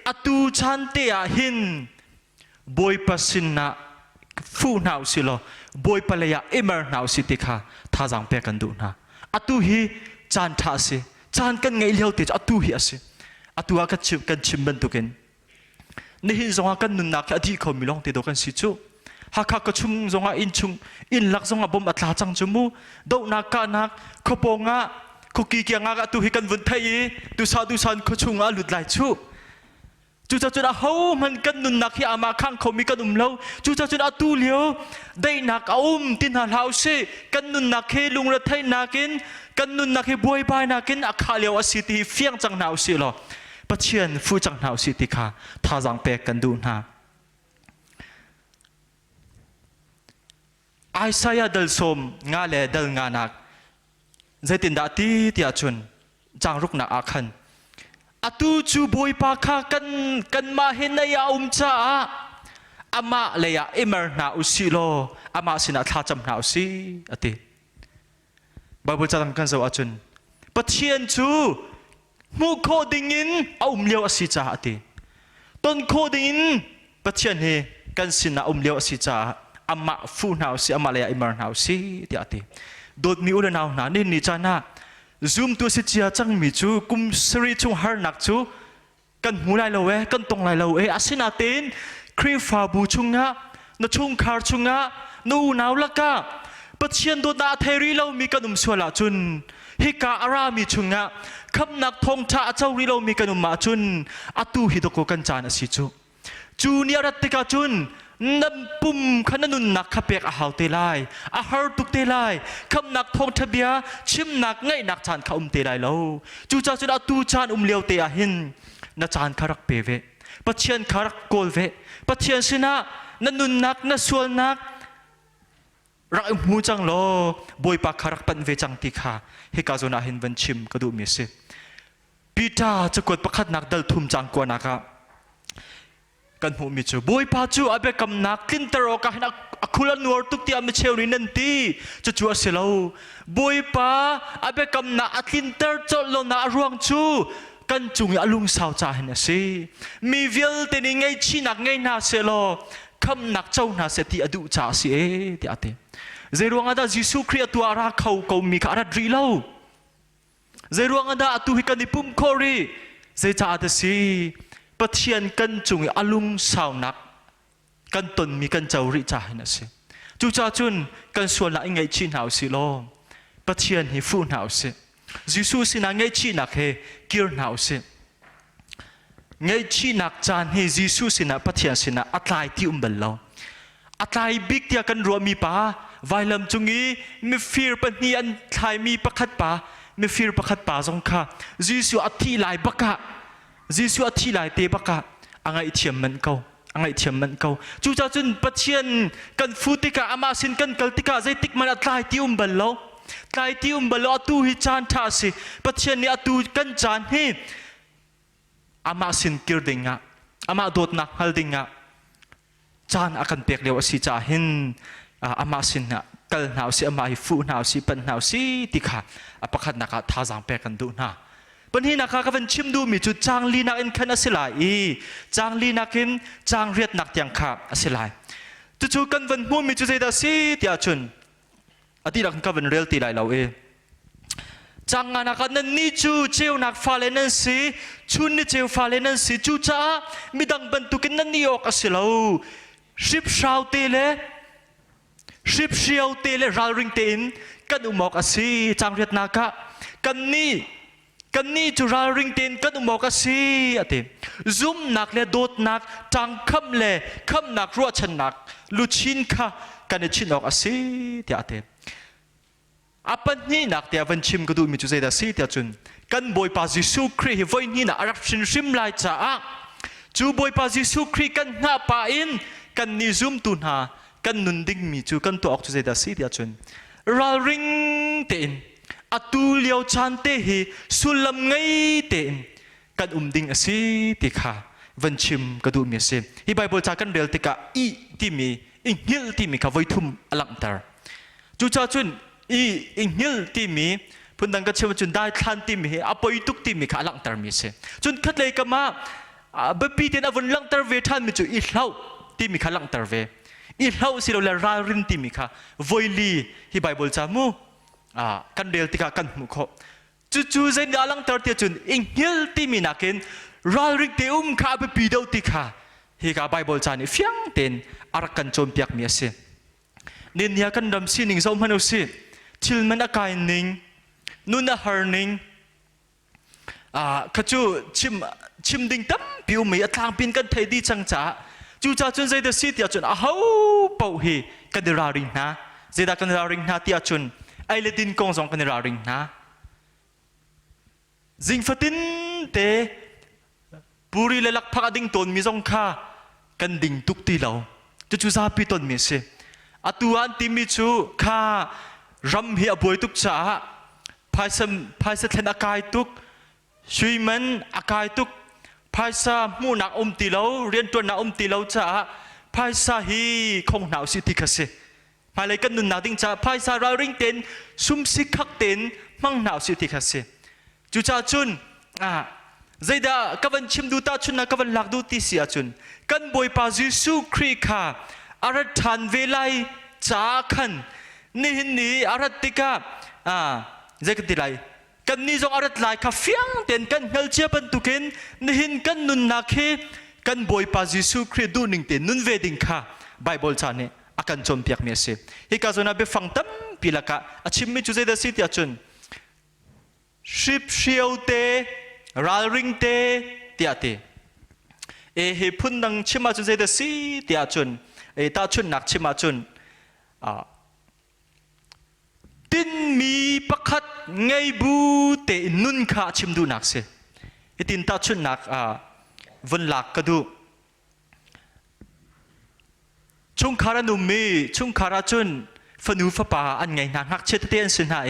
อตูชันเตอาหินบอยปัสินนะฟูนาวสิโลบอยปะเลยาเอเมอร์นาวสิติค่ะท่าจังเปกันดูนะอตูฮีจานท่าสิจานกันไงเลี้ยวติดอตูฮีสิอตูอากันชิมบันตุกันนี่หินจงอากันนุนนักอดีตเขามีลองติดกันสิจูหากกระชุงจงอาอินลักจงอาบ่มอัตลาจังจมูดอกนักกานักขบงาคุกกี้เกียงอาตุฮิกันวุ่นไทยดูซาขชุงอาหลุดไหลชูจูจ่าจุนอาเขามันกันนุนนักที่อามาข้างเขามีกันเล่าจูจ่าจุนอาตูเลียวได้นักตินหาลาวเชกันนุนนักให้ลุงระไทยนักินกันนุนนักให้บวยบายนักินอาคาเลียวสิทีเฟียงจังนาวสิหรอปัจเจียนฟูจังนาวสิติค่ะท่าจังเปกันดูนะไอซายาเดลสมงาเลเดลงานักใจตินดาตีที่อาจุนจางรุกนักอาคันอตูจูบวยปาคากันมาเห็นในยาจ้าอามาเลยาเอเมอร์นาอุสิโลอามาสินาท่าจำนาอุสิอติบาบุจารังกันสวาจุนปัจเจียนจูมูโคดิงินเลี้ยวอสิจ้าอติต้นโคดิงินปัจเจียนเฮกันสินาเลี้ยวอสิจ้าอามาฟูนาวสิอามาเลยาเอเมอร์นาอุสิที่อติโดดมีอุลนาวนานี่จานาzoom ตัวสิจีจังมีจูกุมสรีจุงฮาร์นักจูกันหูไลเรากันตรงไลเราอาศินาตินครีฟาบูจุงะนชุงคาร์จุงะนูนาวลักกะปัจเจียนโดนาเทรีเรามีกันสวลาจุนฮิกาอารามีจุงะคำนักทงชาเจ้ารีเรามีกันมาจุนอตูฮิดโกกันจานสิจูเนียรัตติกาจุนนับปุ่มขนานุนนักขับเปียกอาหารเตลัยอาหารตุกเตลัยคำนักทองทะเบียชิมนักง่ายนักจานข้าเตลัยแล้วจูจ่าจุดอตูจานเลียวเตอาหินนักจานคารักเปเวปัจเจียนคารักโกลเวปัจเจียนสินะนันุนนักนัส่วนนักรักมูจังโลบอยปากคารักปันเวจังติขาเฮกาโซนาหินวันชิมกระดูมีสิปีตาจะกดประคัดนักดัลทุ่มจังกว่านักกันหูมิจูบอยปาจูอาเบกำนักกินตรอกให้นักคุลันนัวตุกที่อามิเชลนินันตีจะจัวเสลาบอยปาอาเบกำนักอักินตรจอลนาร่วงจูกันจุงอลุงสาวจ่าเห็นสิมีเวลเตนิไงชีนักไงนาเสลคำนักเจ้านาเสติอดุจ่าสิที่อาเตเจรวงอาดาจิสุครีตัวอาราเขามีการัดรีเลาเจรวงอาดาตุฮิกันดิปุ่มโครีเจจ่าอาดสิปัจเจียนกันจุงอลุงสาวนักกันตนมีกันเจ้าริจ่าเห็นสิจูจ่าจุนกันส่วนละไงชีนาวสิโลปัจเจียนฮิฟูนาวสิยิสุสินะไงชีนักเฮกิร์นาวสิไงชีนักจานเฮยิสุสินะปัจเจียนสินะอัตไลที่เบลโลอัตไลบิ๊กที่กันรัวมีป้าไวลัมจุงอีมีฟีร์ปนีอันไทยมีประคัดป้ามีฟีร์ประคัดป้าจงค่ะยิสุอัติไลบักกะยิสุอธิลายเตปะกะอังไอเทียมมันเขาจูจ่าจุนปัจเจียนกันฟูติกะอามาสินกันกัลติกะใจติกมันอัตไลที่เบลโลไลที่เบลโลอตูฮิจานท่าสิปัจเจียนนี่อตูกันจานเฮอามาสินกิรดิงะอามาโดดนักฮัลดิงะจานอากันเปียกเลียวสิจ่าหินอามาสินนะกัลนาวสิอามาฮิฟูนาวสิปันนาวสิติกะอปะคัดนักท่าจังเปียกันดูนะปัญหานักการวันชิมดูมีจุดจางลีนักอินขันอสิลายจางลีนักอินจางเรียดนักยังขาบอสิลายจู่ๆกันวันมูมีจุดใจดาสีที่อาจุนอดีตนักการวันเรียลตีไลเราจางงานนักนั้นนี่จู่เจ้านักฟาเลนันสีชุนนี่เจ้าฟาเลนันสีจู่จ้ามีดังบรรทุกนั้นนี่ออกอสิลาชิบชาวเตเลชิบเชียวเตเลรัลริงเตนกันอุโมกอสิจางเรียดนักกันนี่ กันนี่จุราริงเต็นกันอุโมกสีอะเต็มซุ่มหนักเลยโดดหนักจังคำเลยคำหนักรัวชันหนักลุชินค่ะกันเนี่ยชินออกสีเดียเต็มอาปันนี่หนักเดียวันชิมก็ดูมีจุดเสียสีเดียจุนกันบอยปาจิสุครีไว้นี่นะอารับชินริมลายจ้าจูบอยปาจิสุครีกันหน้าป่าอินกันนี่ซุ่มตุนหากันนุนดิ้งมีจูกันตัวออกจุดเสียสีเดียจุนราริงเต็นอตูเลียวชันเตหีสุลมไงเต็นกันดิ่งสีติค่ะวันชิมก็ดูมีสิฮีไบเบิลจากกันเรียลติกะอีที่มีอิงฮิลที่มีค่ะไว้ทุ่มอลังตาจูจ้าจุนอีอิงฮิลที่มีพุ่นดังก็เชื่อว่าจุนได้ทันที่มีอปอยตุกที่มีค่ะอลังตามีสิจุนคัดเลยก็มาแบบปีเต็นอวันลังตาเวทันมีจูอีเล่าที่มีค่ะลังตาเวอีเล่าสิเราละรารินที่มีค่ะไว้ลีฮีไบเบิลจามูกันเรียลติกากันมุขจู่ๆเจนอาลังตาร์เตียจุนอิงฮิลที่มีนักเก็นราริกเตข้าไปปีดาวติกาฮีกาไบเบิลจานี่ฟียงเต็นอารักกันโจมเปียกเมียสินินยากันดำสินิงสมพันุสิทิลมันอากายนิงนุนอาหารนิงขจูชิมดิ่งตั้มผิวมีอัตลางปินกันเทดีจังจ้าจู่จ้าจุนเจดสิเตียจุนอ้าวเป่าฮีกันเดราริงนะเจดากันเดราริงนะเตียจุนไอเลดินกงสองกันเดราริงนะจิงฟัตินเตปุริเลลักพักดิ่งตนมีสองข้ากันดิ่งตุกตีเหลาจะจูซาปีตนมีเสอตัวอันติมิจูข้ารำเหียบวยตุกจ้าภายสัทนอากายตุกช่วยมันอากายตุกภายสามูนักอมตีเหลาเรียนตัวนักอมตีเหลาจ้าภายสาฮีคงหนาวสิติกเสภายเลยกันนุนนาดิ่งจ้าภายสาราริงเต็นซุ่มสิคักเต็นมั่งหนาวสิติกเสจูจ้าจุนใจดากัวันชิมดูตาจุนนะกัวันหลักดูติเสียจุนกันบอยปาจิสุครีค่ะอารัฐานเวลัยจ้าขันนี่หินนี่อารัตติกาใจกันติไลกันนี่จงอารัตไลค่ะฟียงเต็นกันเฮลเชียบันตุกินนี่หินกันนุนนักเฮกันบอยปาจิสุครีดูหนึ่งเต็นนุนเวดิงค่ะไบเบิลจานี่อากันจมเปียกเมียสิฮิกาโซนาเบฟังตั้มปีละกะอาชิมมิจุใจดาสิติอาจุนชิบเชียวเตราริงเตเตียเตเฮพุนดังชิมาจุนเซเดซีเตียจุนตาจุนนักชิมาจุนตินมีปักขัดไงบูเตนุนขาชิมดูนักเสตินตาจุนนักวันหลักกระดูชุงคารานุมีชุงคาราจุนฟนูฟปาอันไงนักเชตเตียนสินหา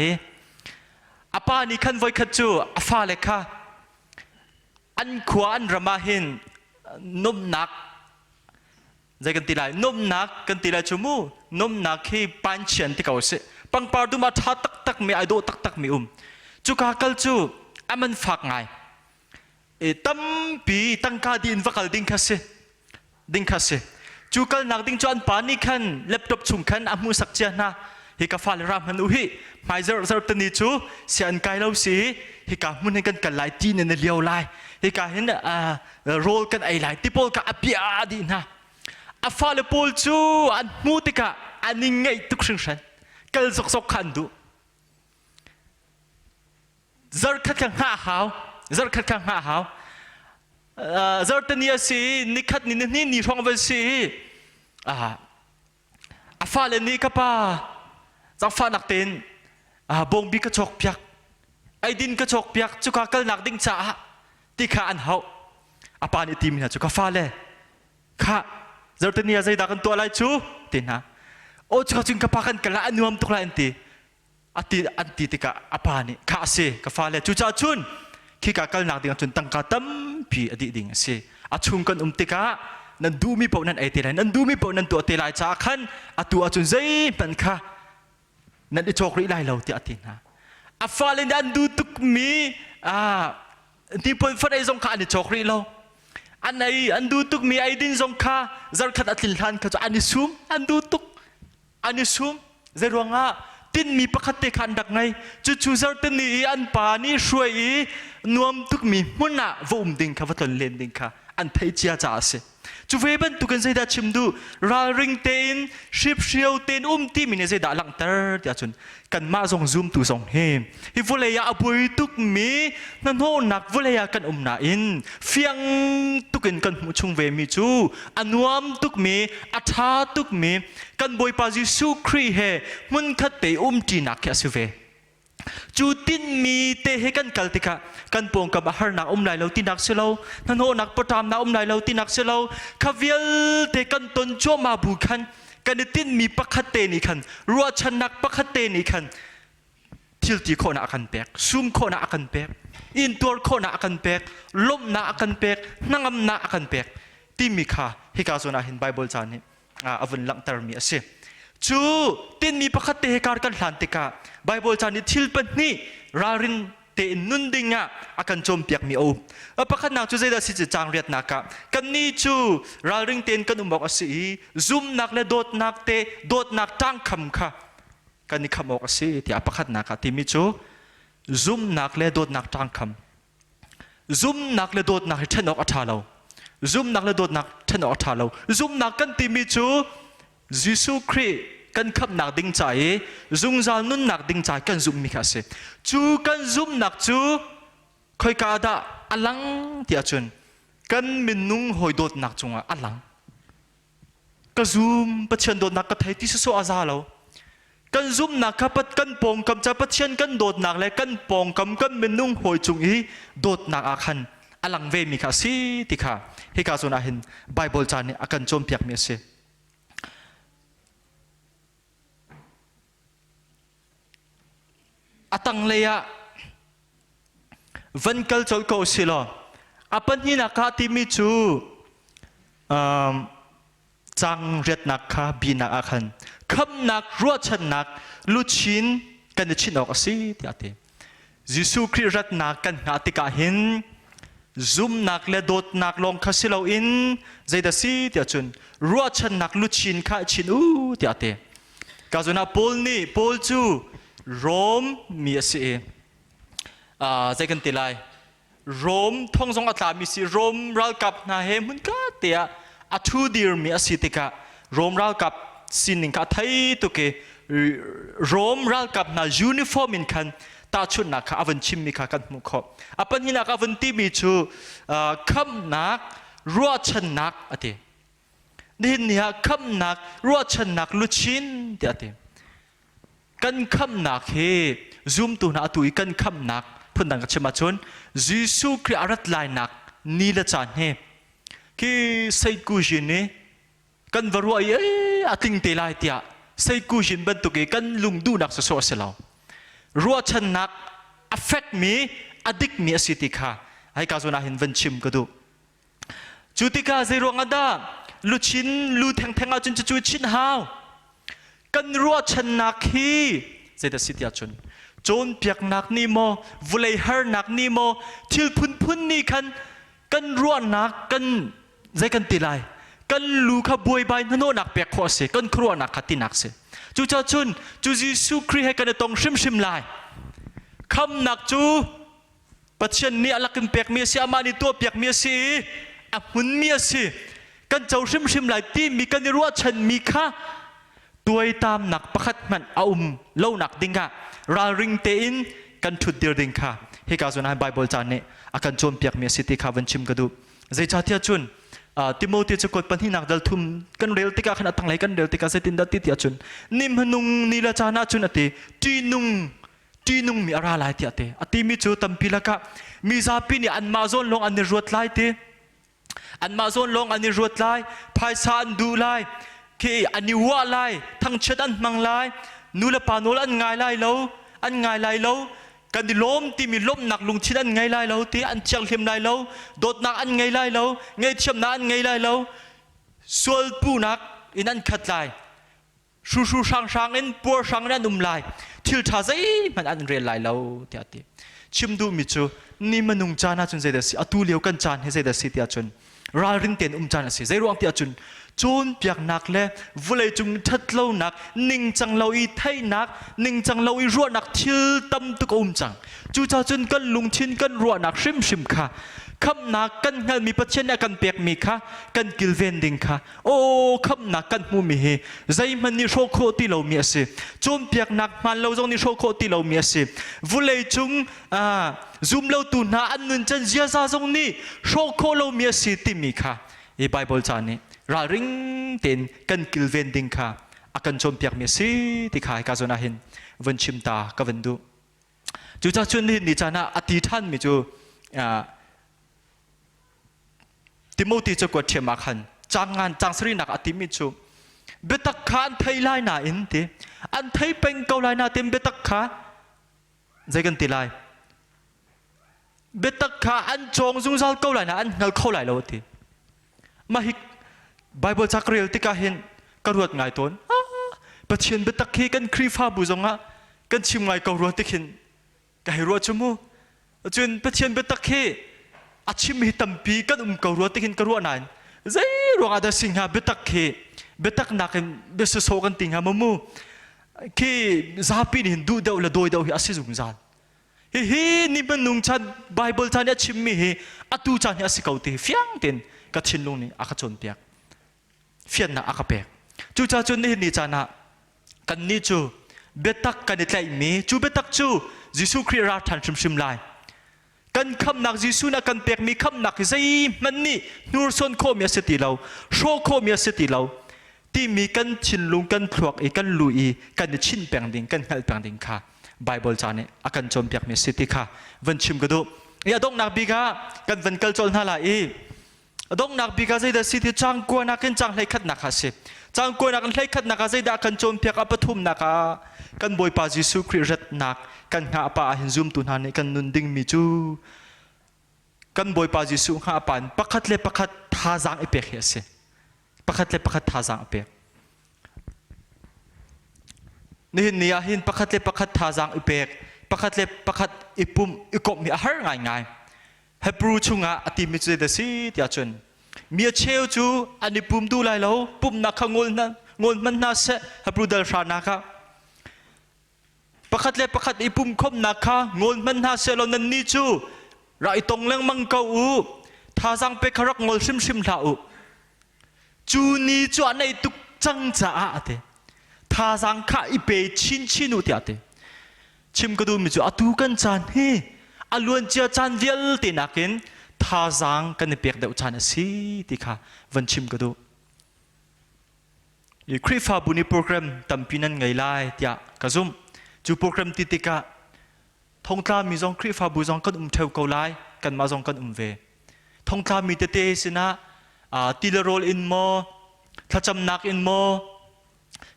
อาปานี่ขันไว้ขัดจูอาฟาเลค่ะอันขวานรามาหินนมนักใจกันตีไลนมนักกันตีไลจูมูนมนักให้ปันเชียนที่เขาเสปังปาร์ดูมาท้าตักมีไอโดตักมีจูกาคัลจูอามันฝากไงตั้มปีตั้งคาดินวักดิ่งคาเสจูกัลนักดิ่งจวนปานี่ขันแล็ปท็อปชุมขันอามูสักเจนะฮิกาฟาลรามมันอุฮิไม่เจอตันนี้จูเสียนไกลเราสิฮิกามุนให้กันกันไลตีนในเลี้ยวไลฮิกาเห็นโรลกันไอไลที่พอลกับอภิอาดีนะอาฟาลพอลจูอันมูติกะอันนี้ไงทุกสิ่งฉันกัลซกขันดูจรคัดขังหาหาวจรคัดขังหาหาวจรตันนี้สินิคัดนี่ท้องเวสิอาฟาลนี่กับป้าจากฟ้านักเต้นบงบีกระจกเปียกไอดินกระจกเปียกจุกาเกลนักดิ่งจ้าที่ข้าอันเขาอาปานี่ทีมนะจุกาฟ้าเลยข้าจอร์แดนเนียใจดักกันตัวอะไรจูตินะโอ้จุกาจึงกระปากันกันละอันนวมตุกละอันตีติกาอาปานี่ข้าเสกฟ้าเลยจูจ้าจุนขี้กาเกลนักดิ่งจุนตั้งกาตั้มปีอดีดิ่งเสอาชุมกันติกานันดูมีปนันไอเตลัยนันดูมีปนันตัวเตลัยจ้าขันตัวจุนใจเป็นข้านั่นไอ้โชครีไล่เราที่อาทิตย์นะอาฟาเลนดันดูตุกมีที่พลฟัดไอ้สงขานี่โชครีเราอันไหนอันดูตุกมีไอ้ดินสงขาจารคัดอัติลทันเขาจะอันนี้ซูมอันดูตุกอันนี้ซูมเจรวงะตินมีประคัตเตขันดักไงจู่ๆจารตันนี่อันปานี่ช่วยนวมตุกมีมุนน่ะวุ่มดิ่งค่ะวัดตนเลนดิ่งค่ะอันไทยเจียจ้าเส จูเวบันตุกันใจดาชิมดูราริงเตนชิบเชียวเตนที่มีในใจดาหลังเตอร์เดียจุนกันมาส่งซูมตูส่งเฮมฮิฟุเลยอาบุยตุกมีนั่นโหนักฟุเลยากันนาอินเฟียงตุกันกันมุชงเวมิจูอันวมตุกมีอัฐาตุกมีกันบอยปาจิสุครีเฮมุนขัดเตจีนักแค่สิเวจูตินมีเตะกันกัลติกะกันปงกับอาหารนักไลเราตินักเสลานั่นโหนักประทามนักไลเราตินักเสลาขวิลเตกันตนโจมาบุคันกันตินมีปักขัดเตนิคันรัวชันนักปักขัดเตนิคันทิลตีโคนากันเปกซุมโคนากันเปกอินตัวโคนากันเปกลมนากันเปกนังอำนากันเปกที่มีค่าให้กาโซนาเห็นไบเบิลจานี่อวันหลังตรมีเสียจูตินมีปักขัดเตะการกันหลันติกาไบเบิลจานี่ทิลปันนี่รารินเตนุนดิงะอากันโจมเปียกมีโอปักขัดนักจูใจดาสิจางเรียดนักกันนี่จูราริงเตนกันบอกสิซุมนักและโดดนักเตโดดนักตั้งคำค่ะกันนี่คำบอกสิที่ปักขัดนักที่มิจูซุมนักและโดดนักตั้งคำซุมนักและโดดนักเทนอกอัฐาเราซุมนักและโดดนักเทนอกอัฐาเราซุมนักกันที่มิจูยิสุคริกันขับนักดิ้งใจซุงจานุนนักดิ้งใจกันซุมมิคาเซจูกันซุมนักจูคอยกาดาอลังเตียจุนกันมินนุงหอยโดดนักจงอลังกันซุมปัจจัยโดดนักกันไทยที่สุดอาซาเรากันซุมนักขับกันปองกำจับปัจจัยกันโดดนักและกันปองกำกันมินนุงหอยจงอีโดดนักอาคันอลังเวมิคาซีติค่ะให้กาโซนาเห็นไบเบิลจานนี้อากันโจมเปียกเมียเซอตังเลยะวันกัลจอลโกสิลออปันนี้นักที่มีจูจังเรียดนักบีนักอาคันคำนักรัวชันนักลุชินกันชินออกสิที่อาเตยิสุคริสต์นักกันอาติกาหินซุมนักและโดดนักลงคาสิลาอินใจดาสิที่อาจุนรัวชันนักลุชินข้าชินที่อาเตกาจุนาโพลนี่โพลจูโรมมีสิใจกันติไลโรมท่องสองอัตรามีสิโรมรัลกับนาเฮมุนกาเตียอัทูดีร์มีสิติกาโรมรัลกับสินิงกาไทยตุเกโรมรัลกับนายูนิฟอร์มินคันตาชุนนักอวันชิมมีกันมุขอปันนี้นักอวันที่มีชูคำนักรัวชันนักอตินี่เนี่ยคำนักรัวชันนักลุชินเดียติกันคำนักเฮซูมตัวนักตุยกันคำนักพูดดังกับชมาชนยิสุคริสต์อารัตไลนักนี่ละจานเฮคือใส่กูจินเนกันวรวยอาติงเตลายเตียใส่กูจินบรรทุกกันลุงดูนักสะสมเสลารัวชันนัก affect me addict me สิติค่ะให้กาโซนาเห็นวันชิมก็ดูจุติกาเซรวงอดาลุชินลุแทงแทงเอาจนจะจุดชินหาวกันรัวชันนักฮีเจตสิทธิชนโจนเปียกนักนี่โมวุเลยฮาร์นักนี่โมทิลพุนนี่กันรัวนักกันใจกันติไลกันลูกบวยใบนั่นโนนักเปียกขวเสกันครัวนักขัดตินักเสจูเจ้าชนจูยิสุคริสต์ให้กันตรงชิมไลคำนักจูปัจจัยนี้อลักกันเปียกเมียสิอามานี่ตัวเปียกเมียสิอาหุ่นเมียสิกันเจ้าชิมไลที่มีกันรัวชันมีค่าตัวตามนักประคัดมันเอาเล่านักดิ้งะราริงเตอินกันทุดเดียร์ดิ้งค่ะให้กาโซนาไบเบิลจานนี้อาการโจมเปียกเมียสิติคาวันชิมกระดูใจชาติจุนติโมธีจะกดปัญหานักดัลทุมกันเร็วติกาขณะตั้งไหลกันเร็วติกาเซตินดัตติอาจุนนิมหนุงนิลาจานาจุนอติจีนุงมีอะไรหลายติอติอติมิจูตัมพิลากะมีซาปินีอันมาซอนลงอันนิรวดไลติอันมาซอนลงอันนิรวดไลภายซานดูไลคืออันนี้ว่าไลทั้งเชิดอันมังไลนูละปานุลอันไงไลเราอันไงไลเรากันดิล้มที่มีล้มหนักลงที่อันไงไลเราที่อันเชียงเขียมไลเราโดดหนักอันไงไลเราไงเชียมนักอันไงไลเราส่วนปูนักอินันขัดไลชูช่างอินปัวช่างนั่นไลทิลท่าใจมันอันเรียนไลเราที่อาทิชิมดูมิจูนี่มันนุ่งจานาจนใจเดสิอตุเลียวกันจานให้ใจเดสิที่อาจนรารินเตียนจานสิใจรวงที่อาจน โจนเปียกหนักเลยวุเลยจุงทัดเล่าหนักนิ่งจังเราอีไทยหนักนิ่งจังเราอีรัวหนักทิลตำตุกจังจูจ่าจนกันลุงชินกันรัวหนักชิมค่ะคำหนักกันเงินมีปัจเจนกันเปียกมีค่ะกันกิลเวนดิงค่ะโอ้คำหนักกันมูมีใจมันนี่โชโคที่เรามีสิโจนเปียกหนักมันเราจงนี่โชโคที่เรามีสิวุเลยจุงซุมเราตูน่าอันนึงจันเจียซาจงนี่โชโคเรามีสิติมีค่ะอีไบเบิลจานี่ราริงเต็นกันกิลเวนดิงค่ะอากันชมเปียกมีสิที่ขายกาจนาหินวันชิมตาก็วันดูจูจ่าชวนหินนี่จานะอธิษฐานมิจูติโมธีจะกวดเทียมาขันจางงานจางสรีนักอธิมิจูเบตักขาอันไทยไลน่าอินเตอันไทยเป็นเกาไลน่าเต็มเบตักขาใจกันตีไลเบตักขาอันจงซุงซัลเกาไลน่าอันเงาเข้าไลแล้วทีมาฮิกไบเบิลจักเรียลที่กาเห็นกระรวดไงต้นประเชียนเบตักเฮกันครีฟ้าบุจงะกันชิมไงกระรวดที่เห็นกายรวดจมูกจนประเชียนเบตักเฮอาชิมหิตัมปีกันกระรวดที่เห็นกระรวดนั้นใจรวงอาดสิงหาเบตักเฮเบตักนักเบสโซกันติงหามูคีซาปีนี่ดูเดาละโดยเดาอาศัยจุงจานเฮ้นี่มันนุ่งชันไบเบิลจานเนี่ยชิมมีเฮอตูจานเนี่ยสิเขาตีเฟียงเต็นกัดชินลงนี่อาคาจนเปียกเฟียนนะอาคาเปียกจูจ่าจนนี่นี่จานะกันนี่จูเบตักกันนี่ใจมีจูเบตักจูยิสุคริราทันชิมไลกันคำนักยิสุนักกันเปียกมีคำนักใจมันนี่นูร์ซอนโคมีสติเราโชโคมีสติเราที่มีกันชินลุงกันพลวกอีกันลุยกันชินแปลงดิ่งกันเฮลแปลงดิ่งค่ะไบเบิลจานี่อากันจมเปียกมีสติค่ะวันชิมก็ดูอย่าต้องนักบิกากันวันกัลจนฮาลาอีดงนักบิกาใจเดสิที่จังกวนนักกันจังเลยขัดนักฮะสิจังกวนนักเลยขัดนักใจเดกันจมเปียกอัปทุมนักกันบอยปาจิสุคริรัตนักกันหาปาหินซุมตุนหานี่กันนุนดิ่งมิจูกันบอยปาจิสุหาปานปักขัดเลยปักขัดท่าจังอีเปียกเฮสิปักขัดเลยปักขัดท่าจังอีเปียกนี่หินปักขัดเลยปักขัดท่าจังอีเปียกปักขัดเลยปักขัดอีปุ่มอีกบมีอาหารง่ายให้ปรูชุงอาติมิจเดสิที่อาจนมีเชี่ยวจูอันนี้ปุ่มดูไลแล้วปุ่มนักงนมันน่าเสให้ปรูเดลฟานักประคัดเล็ประคัดอีปุ่มคมนักงนมันน่าเสเรานันนี่จูเราไอตรงเรื่องมังกอูท่าสังเปครักงนชิมลาอูจูนี่จูอันนี้ตุกจังจ้าอาเตท่าสังข้าอีเปชินุที่อาเตชิมก็ดูมิจูอาตูกันจานเฮอล้วนเจียจานเวลตินักินท่าจังกันเปียกเดาจานสิที่ค่ะวันชิมก็ดูอีคริฟาบุนีโปรแกรมตั้มปีนั้นไงไล่ที่กระซุ่มจูโปรแกรมติติกะทงตามีจงคริฟาบุจงกันเทวเกาไลกันมาจงกันเวทงตามีเตเตสินะติลโรลอินโมถ้าจำนักอินโม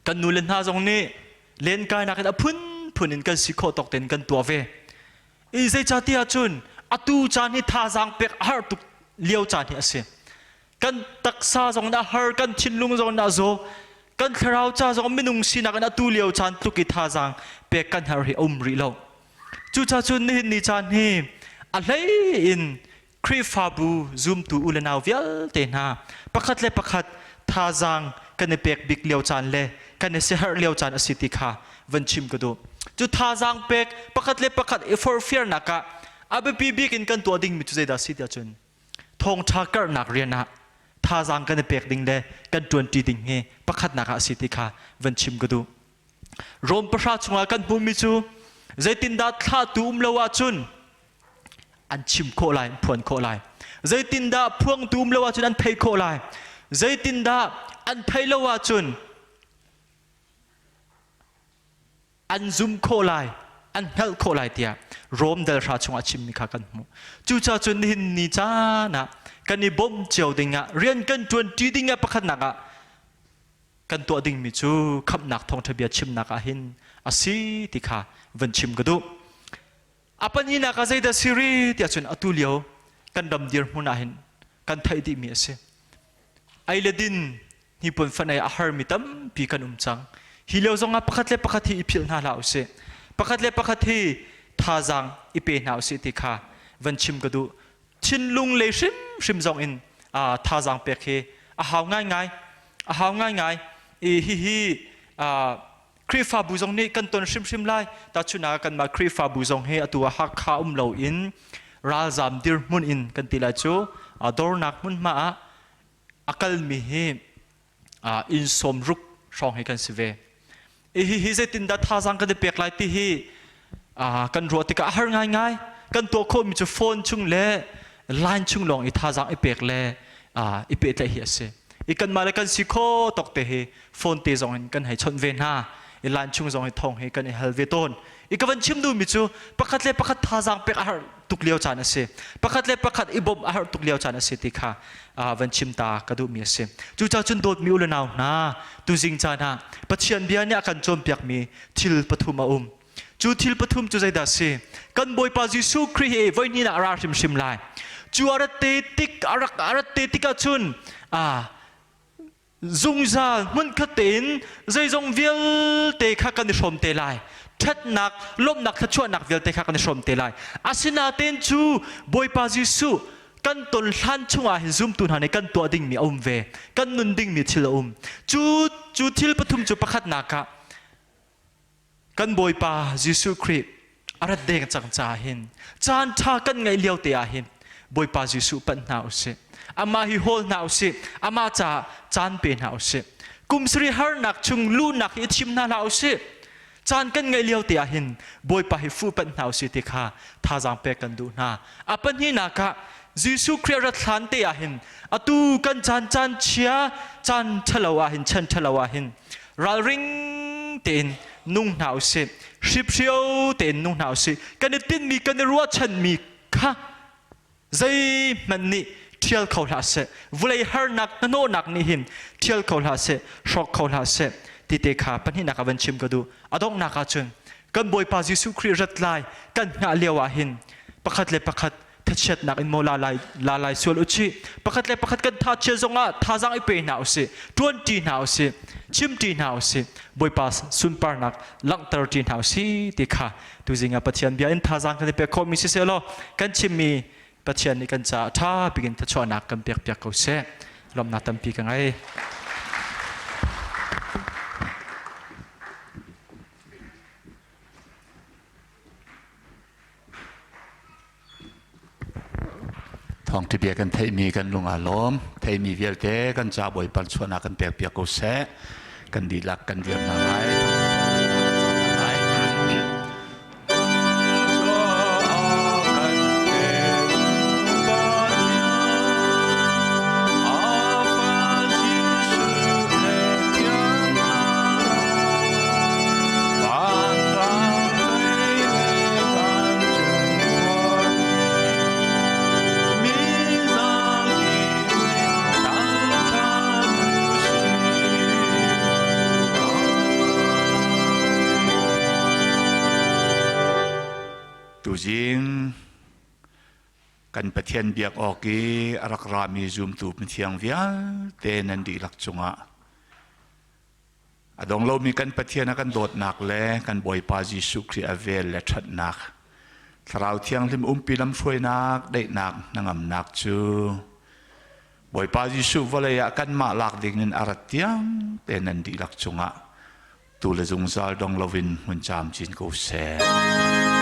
กันนูเลนหาจงนี่เล่นกายนักกันพุ่นอินกันสิโคตกเต็นกันตัวเวอีเซจาติอาจุนอตูจานี่ท่าจังเปียกฮาร์ตุเลี้ยวจานี่อาเซกันตักซาจงน่าฮาร์กันชินลุงจงน่าโซกันคราวจ้าจงไม่นุ่งสินักกันอตูเลี้ยวจานตุกิท่าจังเปียกกันฮาร์ฮิอมริโลจูจาจุนนี่จานนี่อะไรอินครีฟาบูซูมตูอุลนาวเวลเตน่าประคัดเลยประคัดท่าจังกันเปียกบิกเลี้ยวจานเลยกันเสียฮาร์เลี้ยวจานอสิติค่ะวันชิมก็ดูจุดท่าจังเป็กประคัดเล็บประคัดเอฟอร์เฟียร์นักะอาเบปีบีกินกันตัวดิ่งมิจุเจดาสิเดียจุนทงชักเกอร์นักเรียนนะท่าจังกันเป็กดิ่งเล่กันจวนตีดิ่งเฮประคัดนักสิติค่ะวันชิมก็ดูรวมประชาชนกันบุมิจูใจตินดาท่าตูมเลวจุนอันชิมโคไลพวนโคไลใจตินดาพวงตูมเลวจุนอันเพยโคไลใจตินดาอันเพยเลวจุนอันซุมโคไลอันเฮลโคไลเตียรวมเดลชาชงอาชิมมิคากันมูจูจ่าจุนหินนิจานะกันนี่บ่มเจียวดิ่งะเรียนกันจวนจีดิ่งะประคันนักะกันตัวดิ่งมิจูขับนักทองทะเบียนชิมนักะหินอาศิติค่ะวันชิมกระดูอาปันหินักะใจเดสิริที่อาจุนอตุเลียวกันดำเดียร์มุนาหินกันไทยดิมีเสไอเลดินฮิปนฟันไออาหารมิตัมปีกันจังฮิเลวจงอาประคัดเล็ประคัดที่อิพิลนาลาอุเสประคัดเล็ประคัดที่ท่าจังอิเปนาอุเสติค่ะวันชิมกระดูชินลุงเลชิมจงอินท่าจังเปกเฮหาวง่าย หาวง่ายฮิครีฟาบูซงนี่กันต้นชิมไล่แต่ชุนากันมาครีฟาบูซงเฮตัวหักขาเลาอินราซามดิร์มุนอินกันติลาจูดอร์นักมุนมาอักลมีเฮอินสมรุกช่องให้กันสิเวฮิเจตินดัดท่าสังกันเดเปียกไลที่ฮิกันรัวติกะหาง่ายกันตัวโคมีจะโฟนชุงเล่ไลน์ชุงลงอีท่าสังอีเปียกเล่อีเปียกเล่เฮียเซอีกันมาเลยกันสิโคตกเตะโฟนเตะจงกันให้ชนเวน่าอีลานชุ่งจงให้ทองให้กันให้เฮลเวตอนอีกวันชิมดูมิจูประคัดเล่ประคัดท่าจางเป็กอาหารตุกเลี้ยวจานเสประคัดเล่ประคัดอีบอมอาหารตุกเลี้ยวจานเสติค่ะวันชิมตากระดูมีเสจูเจ้าจุนโดดมิวเลนาวนาตูจิงจานาปัจเจียนเบียเนี่ยกันจมเปียกมีทิลปฐุมจูทิลปฐุมจูใจดัสเสกันบอยปาจิสุครีเอวันนี้น่าราชิมไลจูอาร์เตติกอาร์เตติกาจุนzung za mun khatin zai zong vial te kha kan shom te lai that nak lom nak tha chuan nak vial te kha kan shom te lai asina ten chu boy pa jisu kan ton hlan chunga hin zum tun hane kan to ding mi ve kan nun ding mi thil chu thil pathum chu pakhat naka kan boy pa jisu khrip arat deng chang cha hin chan tha kan ngai liau te a hin boy pa jisu pan nau se ama hi hol nau se ama cha chan pe nau se kum sri har nak chung lu nak i chim na nau se chan kan ngai liau te a hin boy pa hi fu pan nau se te kha tha jang pe kan du na apan hi na ka jisu khria thlan te a hin atu kan chan chia chan thalawa hin chan thalawa hin ral ring ten nung nau se ship shio ten nung nau se kan tin mi kan ruwa chan mi kha zai man ni thial khâu la se vulai har nak no nak ni hin thial khâu la se shok khâu la se ti te kha pan hi nak avan chim ka du adong nak a chun kan boy pa jisu khri rat lai kan nga lewa hin pakhat le pakhat thachet nak in mo la lai sul uchi pakhat le pakhat kan tha che zonga tha jang i pe na se 20 na se chim ti na se boy pa sun par nak lang 13 na se ti kha tu jinga pathian bia in tha jang kan pe kho mi se se lo kan chim miปัจจัยนี้กันจะถ้าบิกินทัชวนักกันเปียกเขาเสลมนาตัมปีกันไงทองที่เบียกันเทมีกันลุงอารมณ์เทมีเวียเตกันจะบ่อยปันชวนักกันเปียกเขาเสกันดีลักกันเวียนมาไงจิงกันประเทศเบียกออกกีรักรามีจุมตูเป็นเทียงเวียเตนันดีลักจงะดองเรามีกันประเทศนักกันโดดหนักเลยกันบ่อยปาจิสุครีอเวลและชัดหนักสราวเทียงลิมปีลำช่วยนักได้หนักนังอำนักจูบ่อยปาจิสุวเลยกันมาหลักดิ่งนินอารัตเทียงเตนันดีลักจงะตูเลจงซาลดองเราวินมันจามจินกูเส